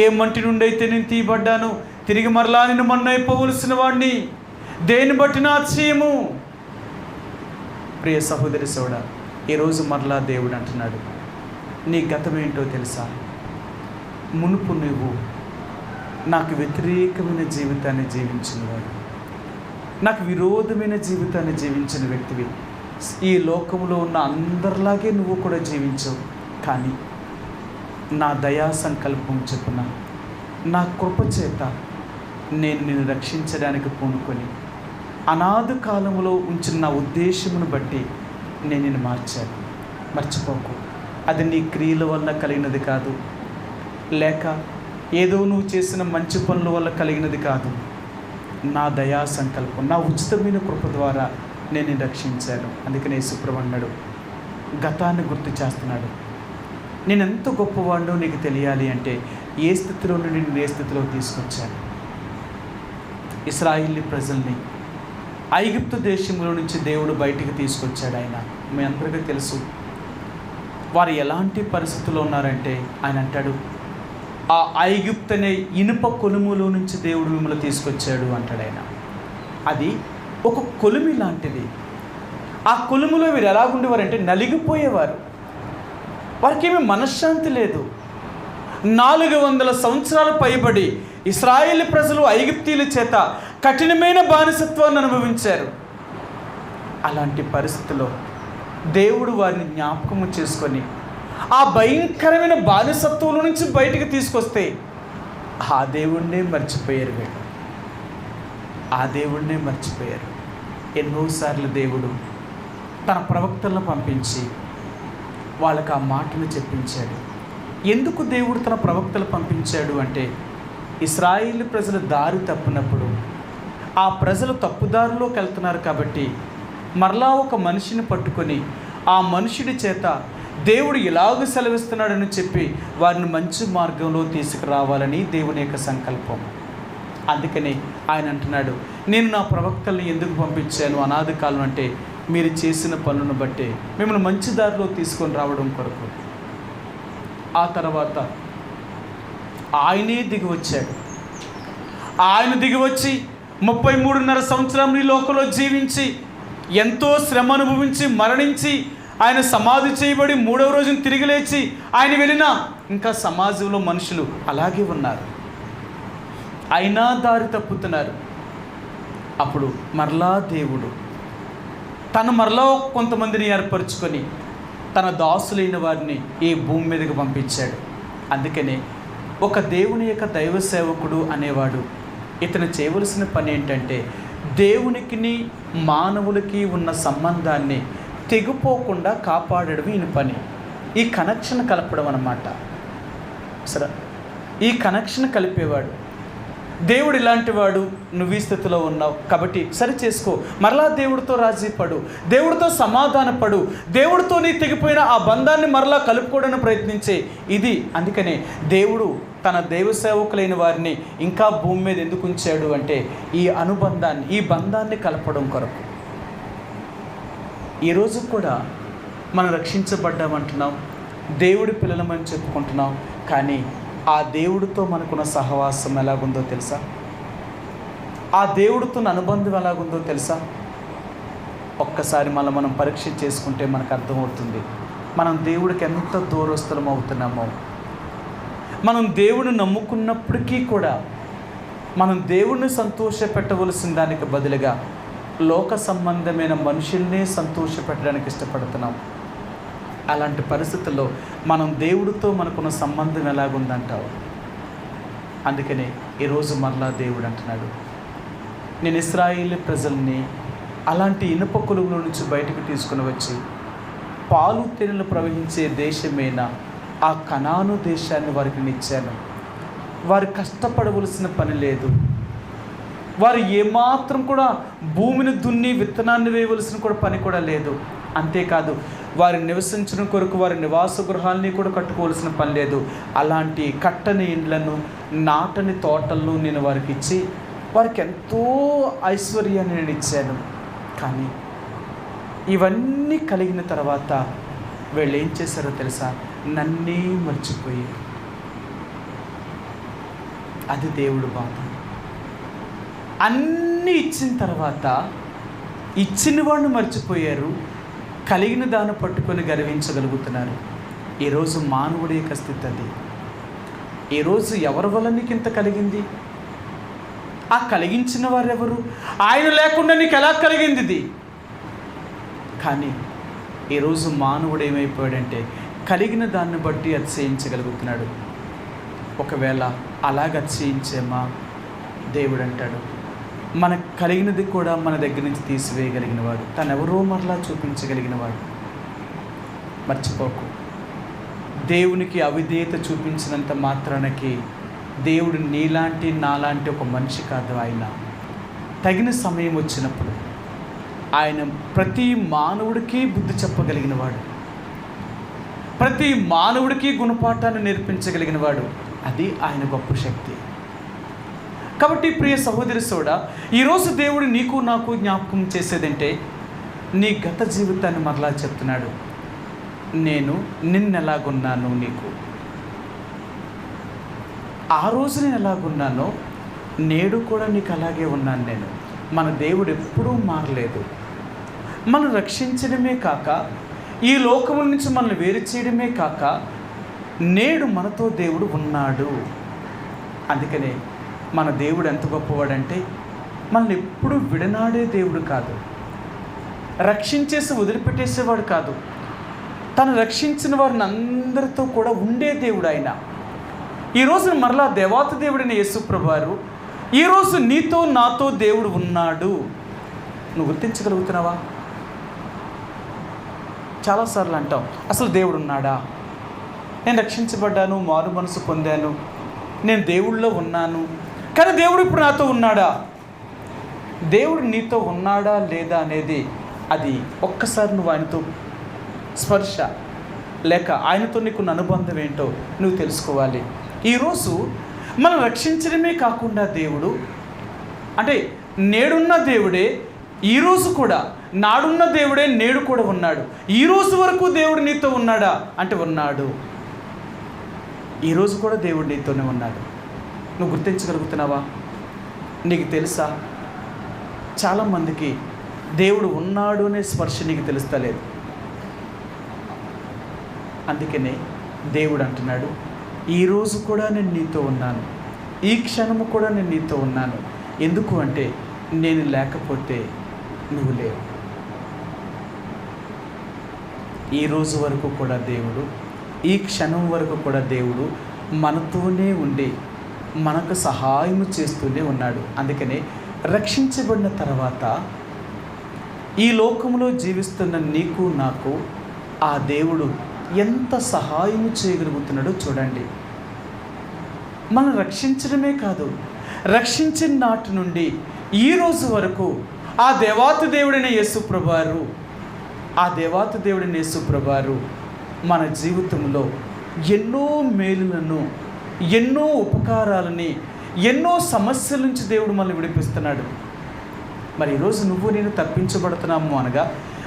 ఏ మంటి నుండి అయితే నేను తీయబడ్డాను తిరిగి మరలా నేను మన్ను అయిపోవలసిన వాడిని, దేని బట్టి నా అతిశయము. ప్రియ సహోదరి సోడా, ఈరోజు మరలా దేవుడు అంటున్నాడు, నీ గతం ఏంటో తెలుసా? మునుపు నువ్వు నాకు వ్యతిరేకమైన జీవితాన్ని జీవించినవాడు, నాకు విరోధమైన జీవితాన్ని జీవించిన వ్యక్తివి. ఈ లోకంలో ఉన్న అందరిలాగే నువ్వు కూడా జీవించవు. కానీ నా దయా సంకల్పం చొప్పున నా కృప చేత నేను నిన్ను రక్షించడానికి పూనుకొని అనాది కాలంలో ఉంచిన నా ఉద్దేశమును బట్టి నేను నిన్ను మార్చాను. మర్చిపోకు, అది నీ క్రియల వల్ల కలిగినది కాదు, లేక ఏదో నువ్వు చేసిన మంచి పనుల వల్ల కలిగినది కాదు. నా దయా సంకల్పం, నా ఉచితమైన కృప ద్వారా నేను నిన్ను రక్షించాను. అందుకనే యేసుప్రభువు అన్నాడు, గతాన్ని గుర్తు చేస్తున్నాడు. నేను ఎంత గొప్పవాడినో నీకు తెలియాలి అంటే ఏ స్థితిలో నుండి నేను ఏ స్థితిలో తీసుకొచ్చాను. ఇశ్రాయేలు ప్రజల్ని ఐగుప్తు దేశంలో నుంచి దేవుడు బయటికి తీసుకొచ్చాడు. ఆయన మీ అందరికీ తెలుసు వారు ఎలాంటి పరిస్థితుల్లో ఉన్నారంటే ఆయన అంటాడు, ఆ ఐగుప్తు అనే ఇనుప కొలుములో నుంచి దేవుడు మిమ్మల్ని తీసుకొచ్చాడు అంటాడు ఆయన. అది ఒక కొలిమి లాంటిది. ఆ కొలుములో వీరు ఎలాగుండేవారంటే నలిగిపోయేవారు. వారికి ఏమీ మనశ్శాంతి లేదు. 400 సంవత్సరాలు పైబడి ఇశ్రాయేలు ప్రజలు ఐగుప్తీయుల చేత కఠినమైన బానిసత్వాన్ని అనుభవించారు. అలాంటి పరిస్థితిలో దేవుడు వారిని జ్ఞాపకము చేసుకొని ఆ భయంకరమైన బానిసత్వంలో నుంచి బయటికి తీసుకొస్తే ఆ దేవుణ్ణే మర్చిపోయారు వీళ్ళు. ఆ దేవుణ్ణే మర్చిపోయారు. ఎన్నోసార్లు దేవుడు తన ప్రవక్తలను పంపించి వాళ్ళకి ఆ మాటలు చెప్పించాడు. ఎందుకు దేవుడు తన ప్రవక్తలు పంపించాడు అంటే ఇశ్రాయేలు ప్రజలు దారి తప్పినప్పుడు ఆ ప్రజలు తప్పుదారిలోకి వెళ్తున్నారు కాబట్టి మరలా ఒక మనిషిని పట్టుకొని ఆ మనుషుడి చేత దేవుడు ఎలాగ సెలవిస్తున్నాడని చెప్పి వారిని మంచి మార్గంలో తీసుకురావాలని దేవుని యొక్క సంకల్పం. అందుకని ఆయన అంటున్నాడు, నేను నా ప్రవక్తల్ని ఎందుకు పంపించాను అనాది కాలం అంటే మీరు చేసిన పనులను బట్టి మిమ్మల్ని మంచి దారిలో తీసుకొని రావడం కొరకు. ఆ తర్వాత ఆయనే దిగి వచ్చాడు. ఆయన దిగి వచ్చి 33.5 సంవత్సరం ఈ లోకంలో జీవించి ఎంతో శ్రమ అనుభవించి మరణించి ఆయన సమాధి చేయబడి 3వ రోజున తిరిగి లేచి ఆయన వెళ్ళినా ఇంకా సమాజంలో మనుషులు అలాగే ఉన్నారు. అయినా దారి తప్పుతున్నారు. అప్పుడు మరలా దేవుడు తను మరలా కొంతమందిని ఏర్పరచుకొని తన దాసులైన వారిని ఈ భూమి మీదకి పంపించాడు. అందుకనే ఒక దేవుని యొక్క దైవ సేవకుడు అనేవాడు ఇతను చేయవలసిన పని ఏంటంటే దేవునికి మానవులకి ఉన్న సంబంధాన్ని తెగిపోకుండా కాపాడడం ఈయన పని. ఈ కనెక్షన్ కలపడం అన్నమాట. సరే, ఈ కనెక్షన్ కలిపేవాడు దేవుడు. ఇలాంటి వాడు, నువ్వు ఈ స్థితిలో ఉన్నావు కాబట్టి సరి చేసుకో, మరలా దేవుడితో రాజీ పడు, దేవుడితో సమాధానపడు, దేవుడితో నీ తెగిపోయిన ఆ బంధాన్ని మరలా కలుపుకోవడానికి ప్రయత్నించే ఇది. అందుకనే దేవుడు తన దైవ సేవకులైన వారిని ఇంకా భూమి మీద ఎందుకు ఉంచాడు అంటే ఈ అనుబంధాన్ని, ఈ బంధాన్ని కలపడం కొరకు. ఈరోజు కూడా మనం రక్షించబడ్డామంటున్నాం, దేవుడి పిల్లలమని చెప్పుకుంటున్నాం. కానీ ఆ దేవుడితో మనకున్న సహవాసం ఎలాగుందో తెలుసా? ఆ దేవుడితో అనుబంధం ఎలాగుందో తెలుసా? ఒక్కసారి మనం పరీక్ష చేసుకుంటే మనకు అర్థమవుతుంది మనం దేవుడికి ఎంత దూరస్తులం అవుతున్నామో. మనం దేవుడిని నమ్ముకున్నప్పటికీ కూడా మనం దేవుడిని సంతోషపెట్టవలసిన దానికి బదులుగా లోక సంబంధమైన మనుషుల్నే సంతోషపెట్టడానికి ఇష్టపడుతున్నాం. అలాంటి పరిస్థితుల్లో మనం దేవుడితో మనకున్న సంబంధం ఎలాగుందంటావు? అందుకనే ఈరోజు మరలా దేవుడు అంటున్నాడు, నేను ఇశ్రాయేలు ప్రజల్ని అలాంటి ఇనుప కొలువుల నుంచి బయటకు తీసుకుని వచ్చి పాలు తేనెలు ప్రవహించే దేశమైన ఆ కనాను దేశాన్ని వారికి ఇచ్చాను. వారు కష్టపడవలసిన పని లేదు. వారు ఏమాత్రం కూడా భూమిని దున్ని విత్తనాన్ని వేయవలసిన కూడా పని కూడా లేదు. అంతేకాదు వారు నివసించడం కొరకు వారి నివాస గృహాలని కూడా కట్టుకోవాల్సిన పని లేదు. అలాంటి కట్టని ఇండ్లను, నాటని తోటలను నేను వారికి ఇచ్చి వారికి ఎంతో ఐశ్వర్యాన్ని నేను ఇచ్చాను. కానీ ఇవన్నీ కలిగిన తర్వాత వీళ్ళు ఏం చేశారో తెలుసా? నన్నే మర్చిపోయారు. అది దేవుడు బాధ. అన్నీ ఇచ్చిన తర్వాత ఇచ్చిన వాడిని మర్చిపోయారు, కలిగిన దాన్ని పట్టుకొని గర్వించగలుగుతున్నారు. ఈరోజు మానవుడి యొక్క స్థితి అది. ఈరోజు ఎవరి వల్ల నీకు ఇంత కలిగింది? ఆ కలిగించిన వారెవరు? ఆయన లేకుండా నీకు ఎలా కలిగింది ఇది? కానీ ఈరోజు మానవుడు ఏమైపోయాడంటే కలిగిన దాన్ని బట్టి అతిశయించగలుగుతున్నాడు. ఒకవేళ అలాగ అతిశయించేమా, దేవుడు అంటాడు మనకు కలిగినది కూడా మన దగ్గర నుంచి తీసివేయగలిగిన వాడు, తనెవరో మరలా చూపించగలిగిన వాడు. మర్చిపోకు, దేవునికి అవిధేయత చూపించినంత మాత్రానికి దేవుడు నీలాంటి నాలాంటి ఒక మనిషి కాదు. ఆయన తగిన సమయం వచ్చినప్పుడు ఆయన ప్రతి మానవుడికి బుద్ధి చెప్పగలిగిన వాడు, ప్రతి మానవుడికి గుణపాఠాన్ని నేర్పించగలిగిన వాడు. అది ఆయన గొప్ప శక్తి. కాబట్టి ప్రియ సహోదరి సోడా, ఈరోజు దేవుడు నీకు నాకు జ్ఞాపకం చేసేదంటే నీ గత జీవితాన్ని మరలా చెప్తున్నాడు. నేను నిన్నెలాగున్నాను, నీకు ఆ రోజు నేను ఎలాగున్నానో నేడు కూడా నీకు అలాగే ఉన్నాను నేను. మన దేవుడు ఎప్పుడూ మారలేదు. మనం రక్షించడమే కాక ఈ లోకముల నుంచి మనల్ని వేరు చేయడమే కాక నేడు మనతో దేవుడు ఉన్నాడు. అందుకనే మన దేవుడు ఎంత గొప్పవాడంటే మనల్ని ఎప్పుడూ విడనాడే దేవుడు కాదు, రక్షించేసి వదిలిపెట్టేసేవాడు కాదు. తను రక్షించిన వారిని అందరితో కూడా ఉండే దేవుడు ఆయన. ఈరోజు మరలా దేవాతి దేవుడైన యేసు ప్రభువారు ఈరోజు నీతో నాతో దేవుడు ఉన్నాడు. నువ్వు గుర్తించగలుగుతున్నావా? చాలాసార్లు అంటాం, అసలు దేవుడు ఉన్నాడా? నేను రక్షించబడ్డాను, మారు మనసు పొందాను, నేను దేవుళ్ళో ఉన్నాను, కానీ దేవుడు ఇప్పుడు నాతో ఉన్నాడా? దేవుడు నీతో ఉన్నాడా లేదా అనేది అది ఒక్కసారి నువ్వు ఆయనతో స్పర్శ లేక ఆయనతో నీకున్న అనుబంధం ఏంటో నువ్వు తెలుసుకోవాలి. ఈరోజు మనం రక్షించడమే కాకుండా దేవుడు అంటే నేడున్న దేవుడే ఈరోజు కూడా, నాడున్న దేవుడే నేడు కూడా ఉన్నాడు. ఈరోజు వరకు దేవుడు నీతో ఉన్నాడా అంటే ఉన్నాడు. ఈరోజు కూడా దేవుడు నీతోనే ఉన్నాడు. నువ్వు గుర్తించగలుగుతున్నావా? నీకు తెలుసా, చాలామందికి దేవుడు ఉన్నాడు అనే స్పర్శ నీకు తెలుస్తలేదు. అందుకనే దేవుడు అంటున్నాడు, ఈరోజు కూడా నేను నీతో ఉన్నాను, ఈ క్షణము కూడా నేను నీతో ఉన్నాను. ఎందుకు అంటే నేను లేకపోతే నువ్వు లేవు. ఈరోజు వరకు కూడా దేవుడు, ఈ క్షణం వరకు కూడా దేవుడు మనతోనే ఉండి మనకు సహాయం చేస్తూనే ఉన్నాడు. అందుకనే రక్షించబడిన తర్వాత ఈ లోకంలో జీవిస్తున్న నీకు నాకు ఆ దేవుడు ఎంత సహాయం చేయగలుగుతున్నాడో చూడండి. మనం రక్షించడమే కాదు, రక్షించిన నాటి నుండి ఈ రోజు వరకు ఆ దేవాతి దేవుడైన యేసు ప్రభువారు, ఆ దేవాతి దేవుడైన యేసు ప్రభువారు మన జీవితంలో ఎన్నో మేలులను, ఎన్నో ఉపకారాలని, ఎన్నో సమస్యల నుంచి దేవుడు మనల్ని విడిపిస్తున్నాడు. మరి ఈరోజు నువ్వు నేను తప్పించబడుతున్నాము అనగా,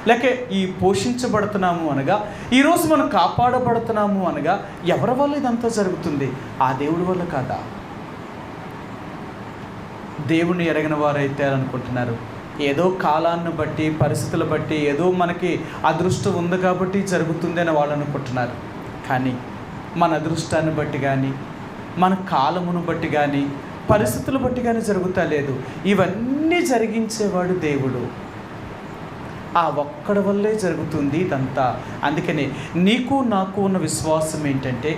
లేక ఈ పోషించబడుతున్నాము అనగా, ఈరోజు మనం కాపాడబడుతున్నాము అనగా ఎవరి వల్ల ఇదంతా జరుగుతుంది? ఆ దేవుడి వల్ల కాదా? దేవుణ్ణి ఎరగిన వారైతే అనుకుంటున్నారు, ఏదో కాలాన్ని బట్టి, పరిస్థితులు బట్టి, ఏదో మనకి అదృష్టం ఉంది కాబట్టి జరుగుతుంది అని వాళ్ళు అనుకుంటున్నారు. కానీ మన అదృష్టాన్ని బట్టి కానీ, మన కాలమును బట్టి కానీ, పరిస్థితులు బట్టి కానీ జరుగుతా లేదు. ఇవన్నీ జరిగించేవాడు దేవుడు. ఆ ఒక్కడి వల్లే జరుగుతుంది ఇదంతా. అందుకనే నీకు నాకు ఉన్న విశ్వాసం ఏంటంటే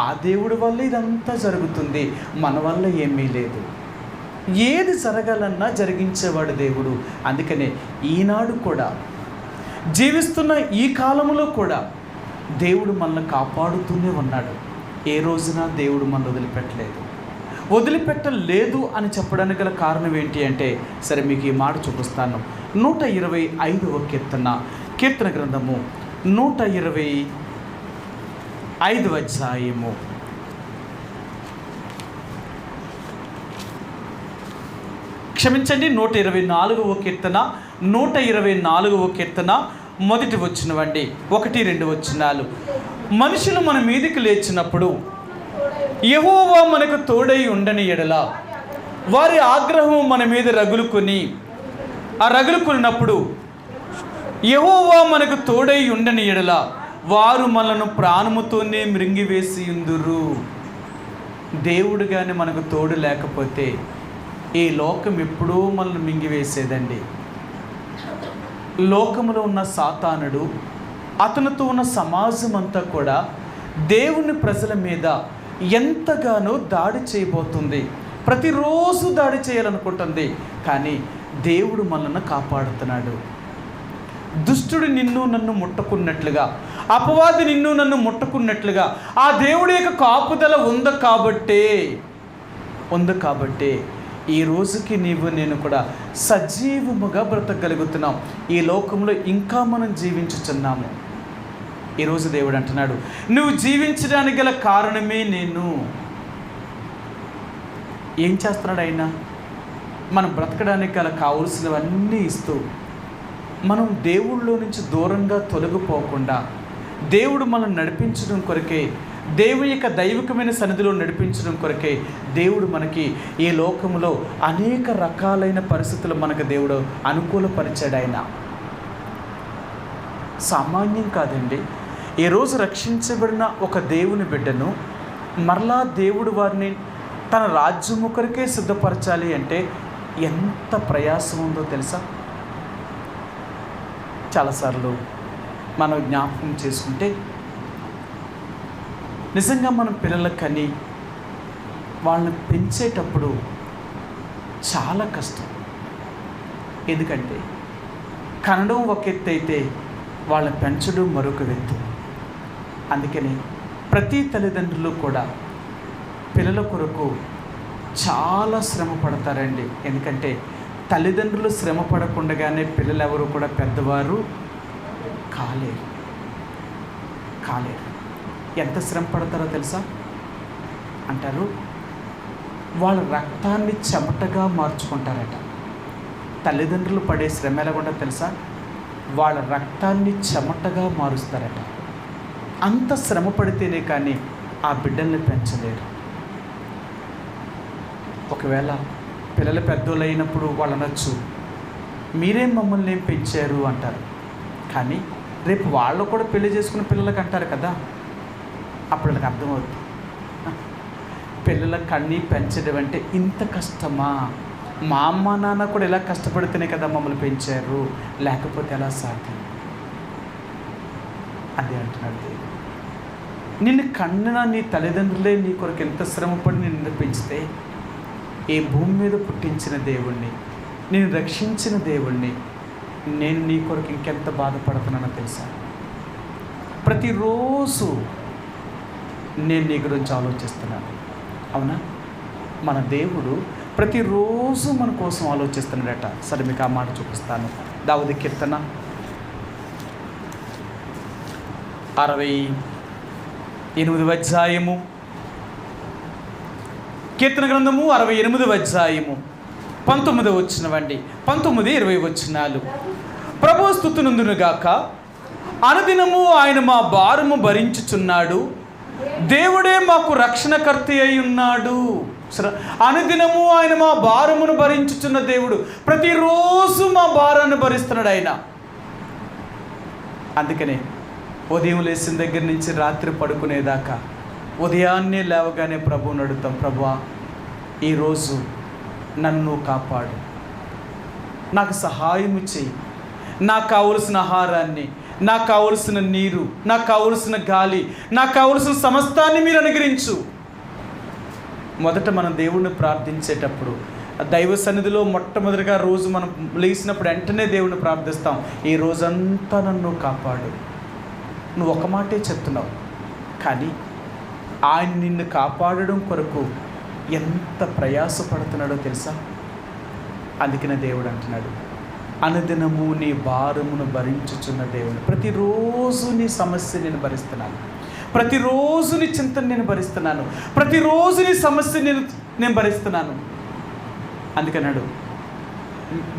ఆ దేవుడి వల్ల ఇదంతా జరుగుతుంది, మన వల్ల ఏమీ లేదు. ఏది జరగాలన్నా జరిగించేవాడు దేవుడు. అందుకనే ఈనాడు కూడా, జీవిస్తున్న ఈ కాలంలో కూడా దేవుడు మనల్ని కాపాడుతూనే ఉన్నాడు. ఏ రోజున దేవుడు మనల్ని వదిలిపెట్టలేదు అని చెప్పడానికి గల కారణం ఏంటి అంటే, సరే మీకు ఈ మాట చూపిస్తాను. 125వ కీర్తన గ్రంథము 125వ అధ్యాయము 124వ కీర్తన మొదటి వచనమండి, 1-2 వచనాలు. మనుషులు మన మీదికి లేచినప్పుడు యెహోవా మనకు తోడై ఉండని ఎడల వారి ఆగ్రహం మన మీద రగులుకున్నప్పుడు యెహోవా మనకు తోడై ఉండని ఎడల వారు మనను ప్రాణముతోనే మృంగివేసి ఉందురు. దేవుడు కానీ మనకు తోడు లేకపోతే ఈ లోకం ఎప్పుడూ మనల్ని మింగివేసేదండి. లోకములో ఉన్న సాతానుడు, అతనితో ఉన్న సమాజం అంతా కూడా దేవుని ప్రజల మీద ఎంతగానో దాడి చేయబోతుంది. ప్రతిరోజు దాడి చేయాలనుకుంటుంది. కానీ దేవుడు మనల్ని కాపాడుతున్నాడు. దుష్టుడు నిన్ను నన్ను ముట్టుకున్నట్లుగా, అపవాది నిన్ను నన్ను ముట్టుకున్నట్లుగా ఆ దేవుడి యొక్క కాపుదల ఉంది కాబట్టే ఈ రోజుకి నీవు నేను కూడా సజీవముగా బ్రతకగలుగుతున్నాం. ఈ లోకంలో ఇంకా మనం జీవించుచున్నాము. ఈరోజు దేవుడు అంటున్నాడు, నువ్వు జీవించడానికి గల కారణమే నేను. ఏం చేస్తున్నాడు ఆయన? మనం బ్రతకడానికి గల కావలసినవన్నీ ఇస్తూ, మనం దేవుళ్ళలో నుంచి దూరంగా తొలగిపోకుండా దేవుడు మనం నడిపించడం కొరకే, దేవుని యొక్క దైవికమైన సన్నిధిలో నడిపించడం కొరకే దేవుడు మనకి ఈ లోకంలో అనేక రకాలైన పరిస్థితులు మనకు దేవుడు అనుకూలపరిచాడు. ఆయన సామాన్యం కాదండి. ఈరోజు రక్షించబడిన ఒక దేవుని బిడ్డను మరలా దేవుడు వారిని తన రాజ్యము కొరకే సిద్ధపరచాలి అంటే ఎంత ప్రయాసం ఉందో తెలుసా? చాలాసార్లు మనం జ్ఞాపకం చేసుకుంటే నిజంగా మనం పిల్లలకు కని వాళ్ళని పెంచేటప్పుడు చాలా కష్టం. ఎందుకంటే కనడం ఒక ఎత్తు అయితే వాళ్ళని పెంచడం మరొక ఎత్తు. అందుకని ప్రతి తల్లిదండ్రులు కూడా పిల్లల కొరకు చాలా శ్రమ పడతారండి. ఎందుకంటే తల్లిదండ్రులు శ్రమ పడకుండానే పిల్లలు ఎవరు కూడా పెద్దవారు కాలేరు. ఎంత శ్రమ పడతారో తెలుసా? అంటారు, వాళ్ళ రక్తాన్ని చెమటగా మార్చుకుంటారట. తల్లిదండ్రులు పడే శ్రమ ఎలాగుంటో తెలుసా? వాళ్ళ రక్తాన్ని చెమటగా మారుస్తారట. అంత శ్రమ పడితేనే కానీ ఆ బిడ్డల్ని పెంచలేరు. ఒకవేళ పిల్లలు పెద్దోళ్ళు అయినప్పుడు వాళ్ళు అనొచ్చు, మీరేం మమ్మల్ని ఏం పెంచారు అంటారు. కానీ రేపు వాళ్ళు కూడా పెళ్లి చేసుకున్న పిల్లలకి అంటారు కదా, అప్పుడు వాళ్ళకి అర్థమవుతుంది, పిల్లల కన్నీ పెంచడం అంటే ఇంత కష్టమా? మా అమ్మ నాన్న కూడా ఇలా కష్టపడితేనే కదా మమ్మల్ని పెంచారు, లేకపోతే ఎలా సాధ్యం? అదే అంటున్నాడు దేవుడు. నిన్ను కన్న నీ తల్లిదండ్రులే నీ కొరకు ఎంత శ్రమపడి నిన్ను పెంచితే, ఈ భూమి మీద పుట్టించిన దేవుణ్ణి, నేను రక్షించిన దేవుణ్ణి నేను నీ కొరకు ఇంకెంత బాధపడుతున్నానో తెలుసా? ప్రతిరోజు నేను నీ గురించి ఆలోచిస్తున్నాను. అవునా? మన దేవుడు ప్రతిరోజు మన కోసం ఆలోచిస్తున్నాడట. సరే, మీకు ఆ మాట చూపిస్తాను. దావీదు కీర్తన 68వ అధ్యాయము, కీర్తన గ్రంథము 68వ అధ్యాయము 19వ వచనమండి. 19, 20 వచనాలు. ప్రభువు స్తుతినందునుగాక, అనుదినము ఆయన మా భారము భరించుచున్నాడు, దేవుడే మాకు రక్షణకర్త అయి ఉన్నాడు. అనుదినము ఆయన మా భారమును భరించుచున్న దేవుడు. ప్రతిరోజు మా భారాన్ని భరిస్తున్నాడు ఆయన. అందుకనే ఉదయం లేచిన దగ్గర నుంచి రాత్రి పడుకునేదాకా ఉదయాన్నే లేవగానే ప్రభువుని అడుగుతాం, ప్రభువా ఈరోజు నన్ను కాపాడు, నాకు సహాయము చెయ్యి, నాకు కావలసిన ఆహారాన్ని, నాకు కావలసిన నీరు, నాకు కావలసిన గాలి, నాకు కావలసిన సమస్తాన్ని మీరు అనుగ్రహించు. మొదట మనం దేవుణ్ణి ప్రార్థించేటప్పుడు దైవ సన్నిధిలో మొట్టమొదటిగా రోజు మనం లేచినప్పుడు వెంటనే దేవుణ్ణి ప్రార్థిస్తాం, ఈ రోజంతా నన్ను కాపాడు. నువ్వు ఒక మాటే చెప్తున్నావు, కానీ ఆయన నిన్ను కాపాడడం కొరకు ఎంత ప్రయాసపడుతున్నాడో తెలుసా? అందుకనే దేవుడు అంటున్నాడు, అనుదినము నీ భారమును భరించుచున్న దేవుడు. ప్రతిరోజు నీ సమస్య నేను భరిస్తున్నాను, ప్రతిరోజు నీ చింతను నేను భరిస్తున్నాను, ప్రతిరోజు నీ సమస్య నేను భరిస్తున్నాను. అందుకన్నాడు,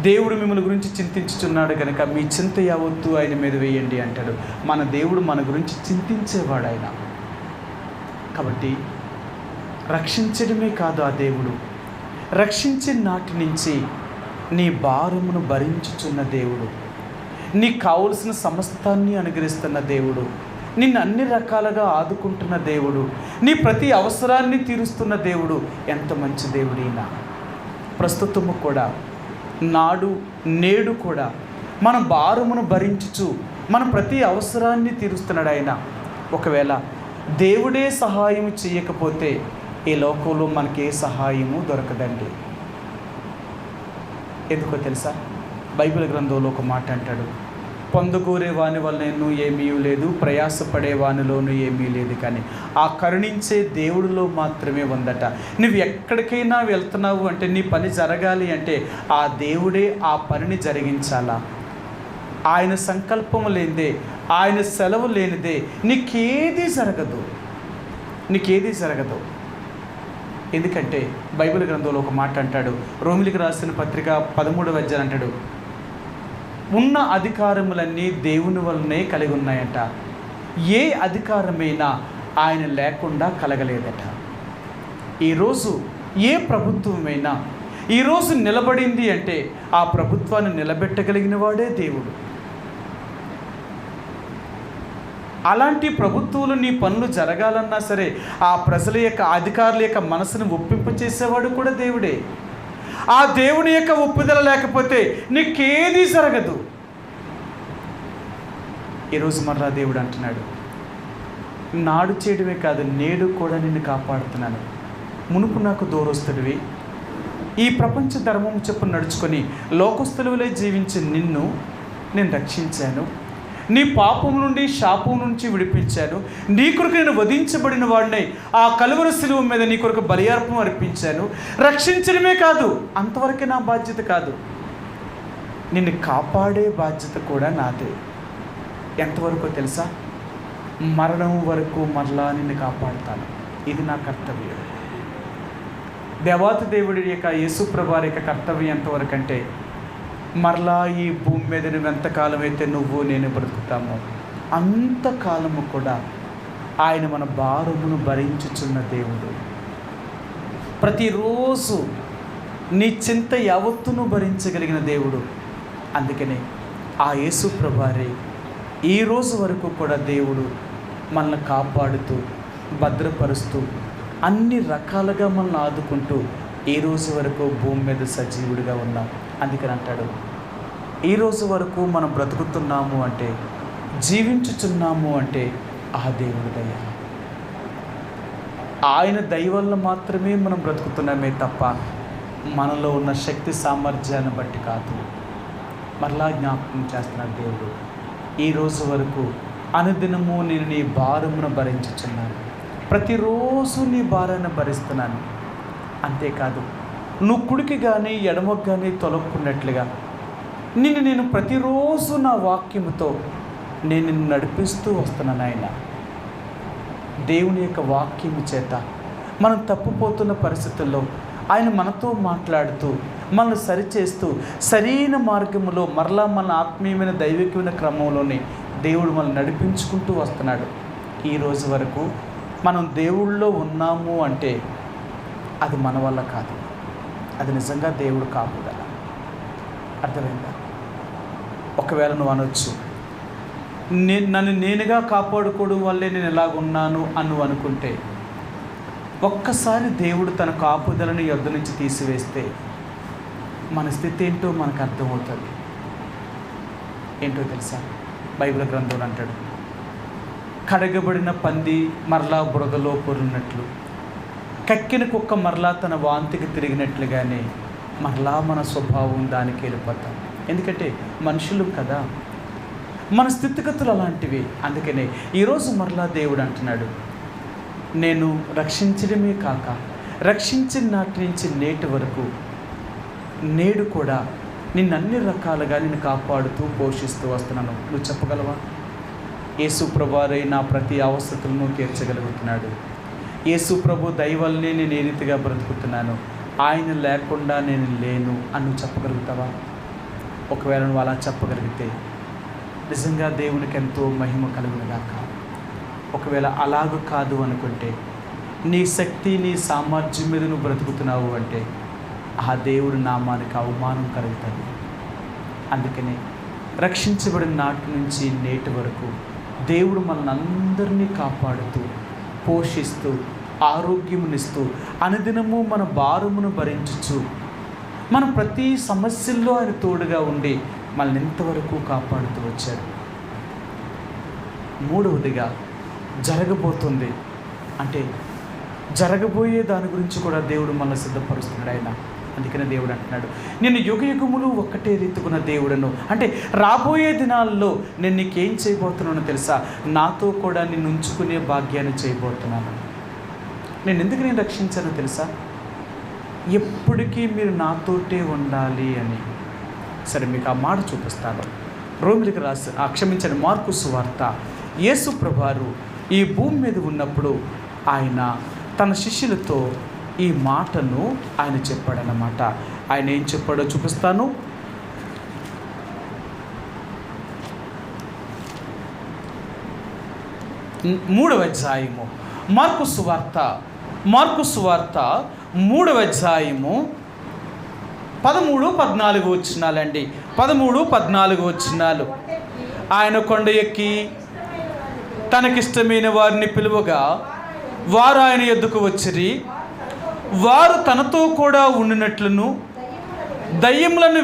దేవుడు మిమ్మల్ని గురించి చింతించుచున్నాడు కనుక మీ చింత యావత్తు ఆయన మీద వేయండి అంటాడు. మన దేవుడు మన గురించి చింతించేవాడు ఆయన. కాబట్టి రక్షించడమే కాదు, ఆ దేవుడు రక్షించిన నాటి నుంచి నీ భారమును భరించుచున్న దేవుడు, నీకు కావలసిన సమస్తాన్ని అనుగ్రహిస్తున్న దేవుడు, నిన్ను అన్ని రకాలుగా ఆదుకుంటున్న దేవుడు, నీ ప్రతి అవసరాన్ని తీరుస్తున్న దేవుడు. ఎంత మంచి దేవుడు ఈయన! ప్రస్తుతము కూడా, నాడు నేడు కూడా మన భారమును భరించుచు మన ప్రతి అవసరాన్ని తీరుస్తున్నాడు ఆయన. ఒకవేళ దేవుడే సహాయం చేయకపోతే ఈ లోకంలో మనకి ఏ సహాయము దొరకదండి. ఎందుకో తెలుసా? బైబిల్ గ్రంథంలో ఒక మాట అంటాడు, పొందగోరే వాని వలన ఏమీ లేదు, ప్రయాసపడే వానిలోనూ ఏమీ లేదు, కానీ ఆ కరుణించే దేవుడిలో మాత్రమే ఉందట. నువ్వు ఎక్కడికైనా వెళ్తున్నావు అంటే, నీ పని జరగాలి అంటే ఆ దేవుడే ఆ పనిని జరిగించాలా. ఆయన సంకల్పం లేనిదే, ఆయన సెలవు లేనిదే నీకేది జరగదు, నీకేది జరగదు. ఎందుకంటే బైబిల్ గ్రంథంలో ఒక మాట అంటాడు, రోమిలికి రాసిన పత్రిక 13వ అధ్యాయం అంటాడు, ఉన్న అధికారములన్నీ దేవుని వల్లనే కలిగి ఉన్నాయట, ఏ అధికారమైనా ఆయన లేకుండా కలగలేదట. ఈరోజు ఏ ప్రభుత్వమైనా ఈరోజు నిలబడింది అంటే ఆ ప్రభుత్వాన్ని నిలబెట్టగలిగిన వాడే దేవుడు. అలాంటి ప్రభుత్వాలు నీ పనులు జరగాలన్నా సరే ఆ ప్రజల యొక్క, అధికారుల యొక్క మనసును ఒప్పింపచేసేవాడు కూడా దేవుడే. ఆ దేవుని యొక్క ఒప్పుదల లేకపోతే నీకేది జరగదు. ఈరోజు మరలా దేవుడు అంటున్నాడు, నాడు చేయడమే కాదు నేడు కూడా నిన్ను కాపాడుతున్నాను. మునుపు నాకు దూరస్తుడివి, ఈ ప్రపంచ ధర్మం చొప్పున నడుచుకొని లోకస్తులువలే జీవించి నిన్ను నేను రక్షించాను, నీ పాపం నుండి శాపం నుంచి విడిపించాను, నీ కొరకు నేను వధించబడిన వాడినై ఆ కలువరి శిలువ మీద నీ కొరకు బలియార్పం అర్పించాను. రక్షించడమే కాదు, అంతవరకే నా బాధ్యత కాదు, నిన్ను కాపాడే బాధ్యత కూడా నాదే. ఎంతవరకు తెలుసా? మరణం వరకు మరలా నిన్ను కాపాడుతాను. ఇది నా కర్తవ్యం. దేవాతి దేవుడి యొక్క యేసుప్రభు వారి యొక్క కర్తవ్యం ఎంతవరకు అంటే, మరలా ఈ భూమి మీద నువ్వు ఎంతకాలం అయితే నువ్వు నేను బ్రతుకుతామో అంతకాలము కూడా ఆయన మన భారమును భరించుచున్న దేవుడు. ప్రతిరోజు నీ చింత యావత్తును భరించగలిగిన దేవుడు. అందుకనే ఆ యేసుప్రభు వారే ఈ రోజు వరకు కూడా దేవుడు మనల్ని కాపాడుతూ, భద్రపరుస్తూ, అన్ని రకాలుగా మనల్ని ఆదుకుంటూ ఈ రోజు వరకు భూమి మీద సజీవుడిగా ఉన్నాం. అందుకని అంటాడు, ఈరోజు వరకు మనం బ్రతుకుతున్నాము అంటే, జీవించుచున్నాము అంటే ఆ దేవుడి దయ. ఆయన దయ వల్ల మాత్రమే మనం బ్రతుకుతున్నామే తప్ప మనలో ఉన్న శక్తి సామర్థ్యాన్ని బట్టి కాదు. మరలా జ్ఞాపకం చేస్తున్నాడు దేవుడు, ఈరోజు వరకు అనుదినము నేను నీ భారమును భరించుచున్నాను, ప్రతిరోజు నీ భారాన్ని భరిస్తున్నాను. అంతేకాదు, నువ్వు కుడికి కానీ ఎడమకు కానీ తొలక్కున్నట్లుగా నేను ప్రతిరోజు నా వాక్యముతో నేను నిన్ను నడిపిస్తూ వస్తున్నాను. ఆయన దేవుని యొక్క వాక్యము చేత మనం తప్పిపోతున్న పరిస్థితుల్లో ఆయన మనతో మాట్లాడుతూ, మనల్ని సరిచేస్తూ, సరైన మార్గములో మరలా మన ఆత్మీయమైన దైవికమైన క్రమంలోనే దేవుడు మనల్ని నడిపించుకుంటూ వస్తున్నాడు. ఈరోజు వరకు మనం దేవుళ్ళలో ఉన్నాము అంటే అది మన వల్ల కాదు, అది నిజంగా దేవుడు కాపుదల. అర్థమైందా? ఒకవేళ నువ్వు అనొచ్చు, నన్ను నేనుగా కాపాడుకోవడం వల్లే నేను ఎలాగున్నాను అని నువ్వు అనుకుంటే, ఒక్కసారి దేవుడు తన కాపుదలని యొద్ద నుంచి తీసివేస్తే మన స్థితి ఏంటో మనకు అర్థమవుతుంది. ఏంటో తెలుసా? బైబిల్ గ్రంథంలో అంటాడు, కడగబడిన పంది మరలా బురదలో పొరున్నట్లు, కక్కిన కుక్క మరలా తన వాంతికి తిరిగినట్లుగానే మరలా మన స్వభావం దానికి వెళ్ళిపోతాం. ఎందుకంటే మనుషులు కదా, మన స్థితిగతులు అలాంటివి. అందుకనే ఈరోజు మరలా దేవుడు అంటున్నాడు, నేను రక్షించడమే కాక రక్షించిన నాటి నుంచి నేటి వరకు నేడు కూడా నిన్ను అన్ని రకాలుగా నిన్ను కాపాడుతూ పోషిస్తూ వస్తున్నాను. నువ్వు చెప్పగలవా? యేసు ప్రభువారే నా ప్రతి అవసరతలను తీర్చగలుగుతున్నాడు. యేసు ప్రభు దయ వల్లనే నేను ఏ రీతిగా బ్రతుకుతున్నాను, ఆయన లేకుండా నేను లేను అని నువ్వు చెప్పగలుగుతావా? ఒకవేళ నువ్వు అలా చెప్పగలిగితే నిజంగా దేవునికి ఎంతో మహిమ కలుగునుగాక. ఒకవేళ అలాగూ కాదు అనుకుంటే, నీ శక్తి నీ సామర్థ్యం మీద నువ్వు బ్రతుకుతున్నావు అంటే ఆ దేవుడి నామానికి అవమానం కలుగుతుంది. అందుకని రక్షించబడిన నాటి నుంచి నేటి వరకు దేవుడు మనల్ని అందరినీ కాపాడుతూ, పోషిస్తూ, ఆరోగ్యమునిస్తూ, అనుదినము మన భారమును భరించుచు మనం ప్రతి సమస్యల్లో ఆయన తోడుగా ఉండి మనల్ని ఇంతవరకు కాపాడుతూ వచ్చాడు. మూడవదిగా జరగబోతుంది అంటే జరగబోయే దాని గురించి కూడా దేవుడు మనల్ని సిద్ధపరుస్తున్నాడు ఆయన. అందుకనే దేవుడు అంటున్నాడు, నేను యుగయుగములు ఒక్కటే రీతికున్న దేవుడను. అంటే రాబోయే దినాల్లో నేను నీకేం చేయబోతున్నానో తెలుసా? నాతో కూడా నిన్ను ఉంచుకునే భాగ్యాన్ని చేయబోతున్నాను. నేను ఎందుకు రక్షించానో తెలుసా? ఎప్పటికీ మీరు నాతోటే ఉండాలి అని. సరే, మీకు ఆ మాట చూపిస్తాను. రోమిలికి క్షమించండి, మార్కు సువార్త. యేసు ప్రభువారు ఈ భూమి మీద ఉన్నప్పుడు ఆయన తన శిష్యులతో ఈ మాటను ఆయన చెప్పాడన్నమాట. ఆయన ఏం చెప్పాడో చూపిస్తాను. మూడవ అధ్యాయము మార్కు సువార్త 3వ అధ్యాయము 13-14 వచనాలండి. 13-14 వచనాలు. ఆయన కొండ ఎక్కి తనకిష్టమైన వారిని పిలువగా వారు ఆయన యొద్దకు వచ్చిరి. వారు తనతో కూడా ఉండినట్లును దయ్యములను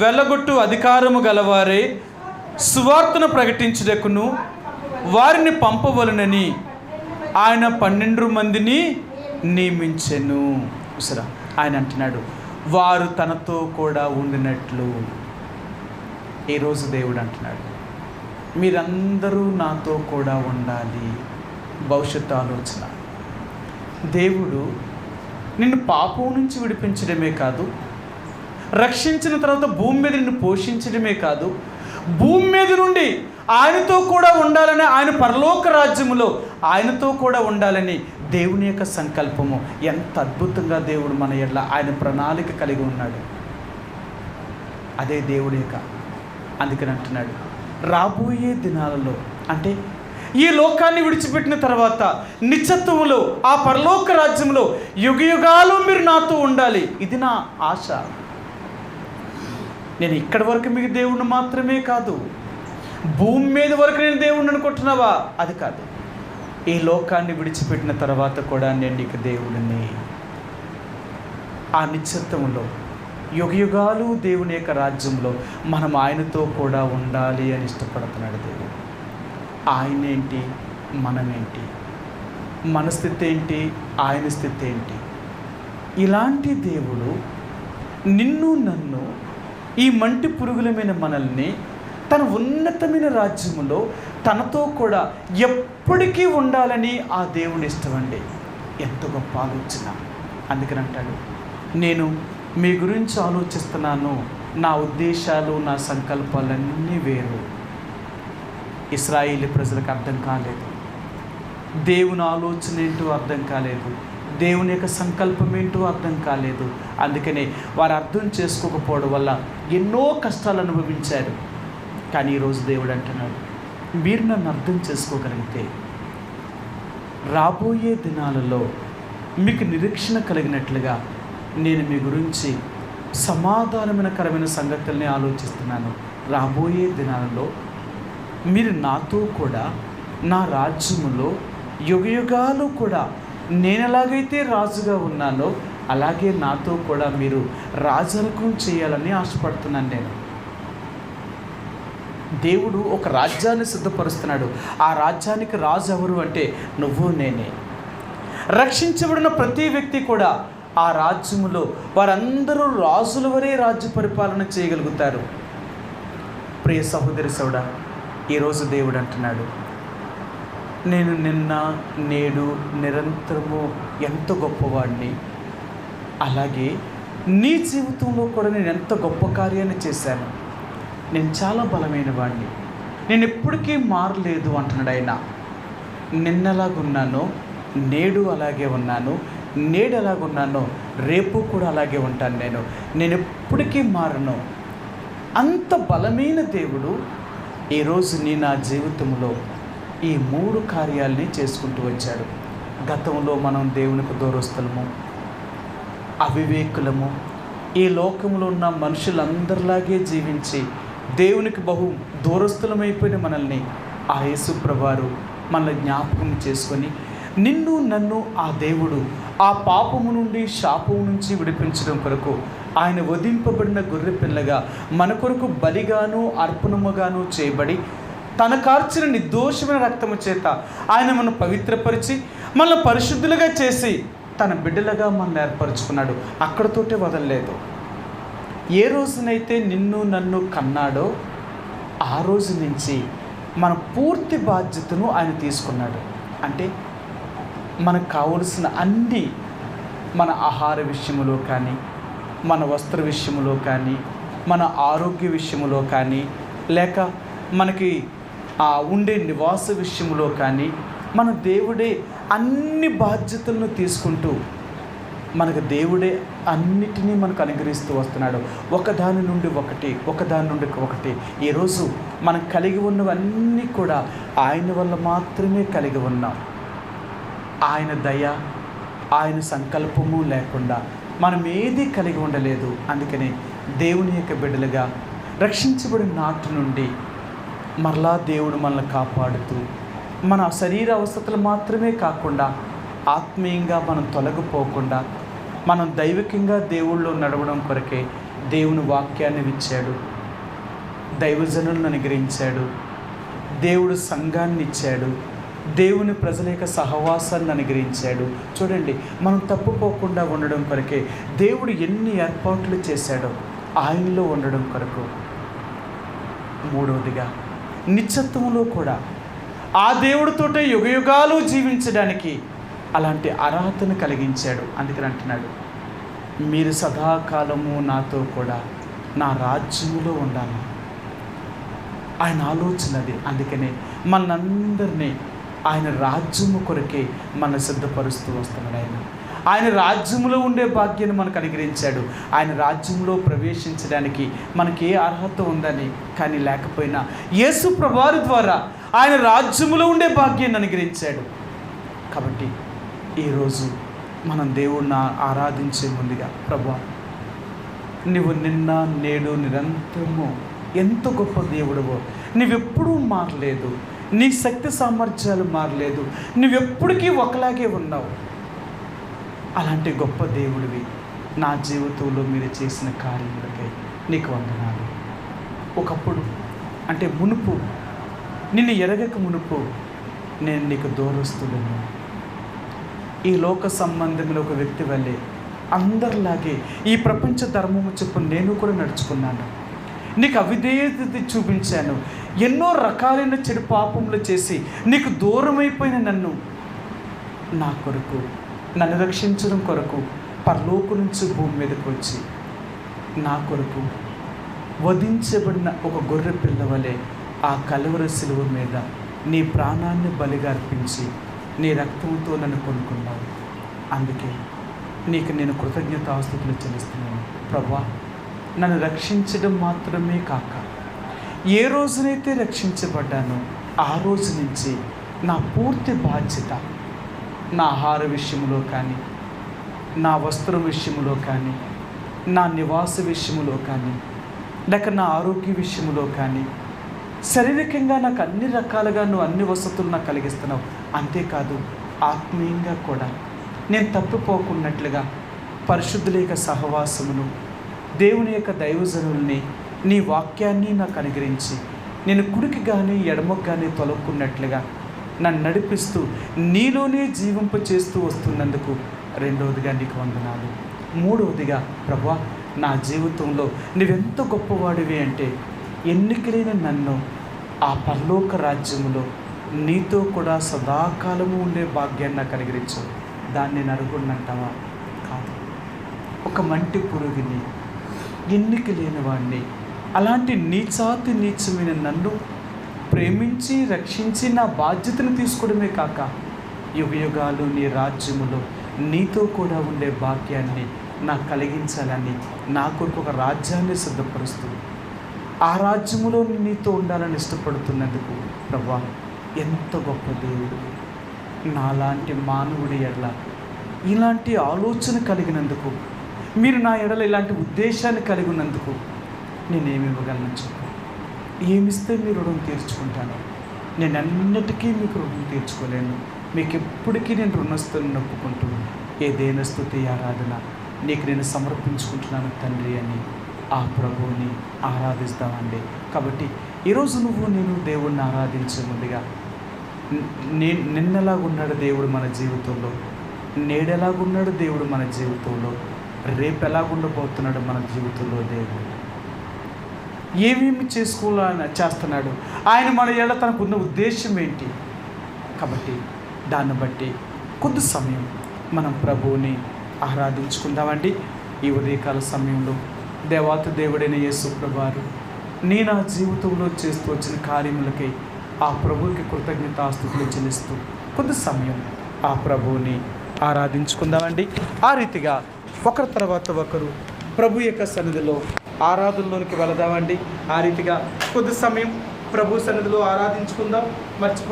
వెళ్ళగొట్టు అధికారము గలవారే సువార్తను ప్రకటించుటకును వారిని పంపవలనని ఆయన 12 మందిని నియమించెను. సరే, ఆయన అంటున్నాడు వారు తనతో కూడా ఉండినట్లు. ఈరోజు దేవుడు అంటున్నాడు మీరందరూ నాతో కూడా ఉండాలి. భవిష్యత్తు ఆలోచన. దేవుడు నిన్ను పాపం నుంచి విడిపించడమే కాదు, రక్షించిన తర్వాత భూమి మీద నిన్ను పోషించడమే కాదు, భూమి మీద నుండి ఆయనతో కూడా ఉండాలని, ఆయన పరలోక రాజ్యములో ఆయనతో కూడా ఉండాలని దేవుని యొక్క సంకల్పము. ఎంత అద్భుతంగా దేవుడు మన ఎడల ఆయన ప్రణాళిక కలిగి ఉన్నాడు. అదే దేవుడి యొక్క. అందుకని అంటున్నాడు రాబోయే దినాలలో, అంటే ఈ లోకాన్ని విడిచిపెట్టిన తర్వాత నిత్యత్వములో ఆ పరలోక రాజ్యంలో యుగయుగాలు మీరు నాతో ఉండాలి. ఇది నా ఆశ. నేను ఇక్కడి వరకు మీకు దేవుణ్ణి మాత్రమే కాదు, భూమి మీద వరకు నేను దేవుణ్ణి అనుకుంటున్నావా? అది కాదు. ఈ లోకాన్ని విడిచిపెట్టిన తర్వాత కూడా నేను నీకు దేవుడిని. ఆ నిత్యత్వంలో యుగయుగాలు దేవుని యొక్క రాజ్యంలో మనం ఆయనతో కూడా ఉండాలి అని ఇష్టపడుతున్నాడు దేవుడు. ఆయన ఏంటి, మనమేంటి, మన స్థితి ఏంటి, ఆయన స్థితి ఏంటి? ఇలాంటి దేవుడు నిన్ను నన్ను ఈ మంటి పురుగులమైన మనల్ని తన ఉన్నతమైన రాజ్యములో తనతో కూడా ఎప్పటికీ ఉండాలని ఆ దేవుని ఇష్టమండి. ఎంత గొప్ప ఆలోచన. అందుకని అంటాడు నేను మీ గురించి ఆలోచిస్తున్నాను, నా ఉద్దేశాలు నా సంకల్పాలన్నీ వేరు. ఇశ్రాయేలు ప్రజలకు అర్థం కాలేదు, దేవుని ఆలోచన ఏంటో అర్థం కాలేదు, దేవుని యొక్క సంకల్పం ఏంటో అర్థం కాలేదు. అందుకనే వారు అర్థం చేసుకోకపోవడం వల్ల ఎన్నో కష్టాలు అనుభవించారు. కానీ ఈరోజు దేవుడు అంటున్నాడు మీరు నన్ను అర్థం చేసుకోగలిగితే రాబోయే దినాలలో మీకు నిరీక్షణ కలిగినట్లుగా నేను మీ గురించి సమాధానకరమైన సంగతుల్ని ఆలోచిస్తున్నాను. రాబోయే దినాలలో మీరు నాతో కూడా నా రాజ్యములో యుగయుగాలు కూడా నేను ఎలాగైతే రాజుగా ఉన్నానో అలాగే నాతో కూడా మీరు రాజరికం చేయాలని ఆశపడుతున్నాను. నేను దేవుడు ఒక రాజ్యాన్ని సిద్ధపరుస్తున్నాడు. ఆ రాజ్యానికి రాజు ఎవరు అంటే నువ్వు నేనే. రక్షించబడిన ప్రతి వ్యక్తి కూడా ఆ రాజ్యములో వారందరూ రాజుల వరే రాజ్య పరిపాలన చేయగలుగుతారు. ప్రియ సహోదరి సోడా, ఈరోజు దేవుడు అంటున్నాడు నేను నిన్న నేడు నిరంతరము ఎంత గొప్పవాడిని, అలాగే నీ జీవితంలో కూడా నేను ఎంత గొప్ప కార్యాన్ని చేశాను, నేను చాలా బలమైన వాడిని, నేను ఎప్పటికీ మారలేదు అంటున్నాడు ఆయన. నిన్నలాగున్నానో నేడు అలాగే ఉన్నాను, నేడు ఎలాగున్నానో రేపు కూడా అలాగే ఉంటాను. నేను ఎప్పటికీ మారను. అంత బలమైన దేవుడు ఈరోజు నా జీవితంలో ఈ 3 కార్యాలని చేసుకుంటూ వచ్చాడు. గతంలో మనం దేవునికి దూరస్తులము, అవివేకులము, ఈ లోకంలో ఉన్న మనుషులందరిలాగే జీవించి దేవునికి బహు దూరస్తులమైపోయిన మనల్ని ఆ యేసు ప్రభువారు మనల్ని జ్ఞాపకం చేసుకొని నిన్ను నన్ను ఆ దేవుడు ఆ పాపము నుండి శాపము నుంచి విడిపించడం కొరకు ఆయన వధింపబడిన గొర్రె పిల్లగా మన కొరకు బలిగాను అర్పణముగాను చేయబడి తన కార్చిన నిర్దోషమైన రక్తము చేత ఆయన మనం పవిత్రపరిచి మనల్ని పరిశుద్ధులుగా చేసి తన బిడ్డలుగా మనల్ని ఏర్పరచుకున్నాడు. అక్కడతోటే వదలలేదు. ఏ రోజునైతే నిన్ను నన్ను కన్నాడో ఆ రోజు నుంచి మన పూర్తి బాధ్యతను ఆయన తీసుకున్నాడు. అంటే మనకు కావలసిన అన్ని, మన ఆహార విషయములో కానీ, మన వస్త్ర విషయములో కానీ, మన ఆరోగ్య విషయములో కానీ, లేక మనకి ఉండే నివాస విషయములో కానీ మన దేవుడే అన్ని బాధ్యతలను తీసుకుంటూ మనకు దేవుడే అన్నిటినీ మనకు అనుగ్రహిస్తూ వస్తున్నాడు. ఒకదాని నుండి ఒకటి. ఈరోజు మనం కలిగి ఉన్నవన్నీ కూడా ఆయన వల్ల మాత్రమే కలిగి ఉన్నాం. ఆయన దయ, ఆయన సంకల్పము లేకుండా మనం ఏదీ కలిగి ఉండలేదు. అందుకనే దేవుని యొక్క బిడ్డలుగా రక్షించబడిన నాటి నుండి మరలా దేవుడు మనల్ని కాపాడుతూ మన శరీర అవస్థలు మాత్రమే కాకుండా ఆత్మీయంగా మనం తొలగిపోకుండా మనం దైవికంగా దేవుళ్ళో నడవడం కొరకే దేవుని వాక్యాన్ని ఇచ్చాడు, దైవజనులను అనుగ్రహించాడు, దేవుడు సంఘాన్ని ఇచ్చాడు, దేవుని ప్రజల యొక్క సహవాసాన్ని అనుగ్రహించాడు. చూడండి, మనం తప్పుపోకుండా ఉండడం కొరకే దేవుడు ఎన్ని ఏర్పాట్లు చేశాడో ఆయనలో ఉండడం కొరకు. మూడవదిగా నిత్యత్వంలో కూడా ఆ దేవుడితోటే యుగయుగాలు జీవించడానికి అలాంటి అర్హతను కలిగించాడు. అందుకని అంటున్నాడు, మీరు సదాకాలము నాతో కూడా నా రాజ్యములో ఉండాలి. ఆయన ఆలోచనది. అందుకనే మనందరినీ ఆయన రాజ్యము కొరకే మన సిద్ధపరుస్తూ వస్తున్నాడు. ఆయన రాజ్యములో ఉండే భాగ్యాన్ని మనకు అనుగ్రహించాడు. ఆయన రాజ్యంలో ప్రవేశించడానికి మనకి ఏ అర్హత ఉందని కానీ లేకపోయినా యేసు ప్రభువారి ద్వారా ఆయన రాజ్యములో ఉండే భాగ్యాన్ని అనుగ్రహించాడు. కాబట్టి ఈరోజు మనం దేవుణ్ణి ఆరాధించే ముందుగా, ప్రభువా నువ్వు నిన్న నేడు నిరంతరము ఎంత గొప్ప దేవుడవో, నువ్వెప్పుడూ మారలేదు, నీ శక్తి సామర్థ్యాలు మారలేదు, నువ్వెప్పటికీ ఒకలాగే ఉన్నావు. అలాంటి గొప్ప దేవుడివి నా జీవితంలో మీరు చేసిన కార్యములకై నీకు వందనాలు. ఒకప్పుడు అంటే మునుపు, నిన్ను ఎరగక మునుపు నేను నీకు దూరస్తులను. ఈ లోక సంబంధంలో ఒక వ్యక్తి వల్లే అందరిలాగే ఈ ప్రపంచ ధర్మము చెప్పు నేను కూడా నడుచుకున్నాను. నీకు అవిధేయత చూపించాను. ఎన్నో రకాలైన చెడు పాపములు చేసి నీకు దూరమైపోయిన నన్ను నా కొరకు, నన్ను రక్షించడం కొరకు పరలోకం నుంచి భూమి మీదకి వచ్చి నా కొరకు వధించబడిన ఒక గొర్రె పిల్ల వలె ఆ కలువరి శిలువ మీద నీ ప్రాణాన్ని బలిగా అర్పించి నీ రక్తంతో నన్ను కొనుక్కున్నావు. అందుకే నీకు నేను కృతజ్ఞతాస్తుతులు చెల్లిస్తున్నాను. ప్రభువా, నన్ను రక్షించడం మాత్రమే కాక ఏ రోజునైతే రక్షించబడ్డానో ఆ రోజు నుంచి నా పూర్తి బాధ్యత, నా ఆహార విషయంలో కానీ, నా వస్త్రం విషయంలో కానీ, నా నివాస విషయంలో కానీ, లేక నా ఆరోగ్య విషయంలో కానీ, శారీరకంగా నాకు అన్ని రకాలుగా నువ్వు అన్ని వసతులు నాకు కలిగిస్తున్నావు. అంతేకాదు ఆత్మీయంగా కూడా నేను తప్పిపోకున్నట్లుగా పరిశుద్ధుల యొక్క సహవాసమును, దేవుని యొక్క దైవజనుల్ని, నీ వాక్యాన్ని నాకు అనుగ్రహించి నేను కుడికి కానీ ఎడమకు కానీ తొలక్కున్నట్లుగా నన్ను నడిపిస్తూ నీలోనే జీవింప చేస్తూ వస్తున్నందుకు రెండవదిగా నీకు వందనాలు. మూడవదిగా ప్రభువా, నా జీవితంలో నువ్వెంత గొప్పవాడివి అంటే ఎన్నికలైన నన్ను ఆ పరలోక రాజ్యములో నీతో కూడా సదాకాలము ఉండే భాగ్యాన్ని నాకు అనుగ్రహించు. దాన్ని నేను అరుగుండంటావా? కాదు. ఒక మంటి పురుగుని, ఎన్నిక లేని వాడిని, అలాంటి నీచాతి నీచమైన నన్ను ప్రేమించి రక్షించి నా బాధ్యతను తీసుకోవడమే కాక యుగయుగాలు నీ రాజ్యములో నీతో కూడా ఉండే భాగ్యాన్ని నాకు కలిగించాలని నా కొరకు ఒక రాజ్యాన్ని సిద్ధపరుస్తూ ఆ రాజ్యములో నీతో ఉండాలని ఇష్టపడుతున్నందుకు ప్రభువా, ఎంత గొప్ప దేవుడు. నాలాంటి మానవుడి ఎడల ఇలాంటి ఆలోచన కలిగినందుకు, మీరు నా ఎడల ఇలాంటి ఉద్దేశాన్ని కలిగి ఉన్నందుకు నేనేమి ఇవ్వగలను చెప్పు. ఏమిస్తే మీ రుణం తీర్చుకుంటాను? నేను అన్నిటికీ మీకు రుణం తీర్చుకోలేను. మీకు ఎప్పటికీ నేను రుణస్తులను నొప్పుకుంటూ ఏదైనా స్తుతి ఆరాధన నీకు నేను సమర్పించుకుంటున్నాను తండ్రి అని ఆ ప్రభువుని ఆరాధిస్తామండి. కాబట్టి ఈరోజు నువ్వు నేను దేవుణ్ణి ఆరాధించే ముందుగా నిన్నెలాగున్నాడు దేవుడు మన జీవితంలో, నేడెలాగున్నాడు దేవుడు మన జీవితంలో, రేపు ఎలాగుండబోతున్నాడు మన జీవితంలో దేవుడు, ఏమేమి చేసుకోవాలని చేస్తున్నాడు, ఆయన మన ఏళ్ళ తనకున్న ఉద్దేశం ఏంటి. కాబట్టి దాన్ని బట్టి కొద్ది సమయం మనం ప్రభువుని ఆరాధించుకుందామండి. ఈ ఉదయకాల సమయంలో దేవాతి దేవుడైన యేసు ప్రభువారు నీ నా జీవితంలో చేస్తూ వచ్చిన కార్యములకై ఆ ప్రభువుకి కృతజ్ఞతాస్తుతులు చెల్లిస్తూ కొద్ది సమయం ఆ ప్రభువుని ఆరాధించుకుందామండి. ఆ రీతిగా ఒకరి తర్వాత ఒకరు ప్రభు యొక్క సన్నిధిలో ఆరాధనలోనికి వెళదామండి. ఆ రీతిగా కొద్ది సమయం ప్రభు సన్నిధిలో ఆరాధించుకుందాం.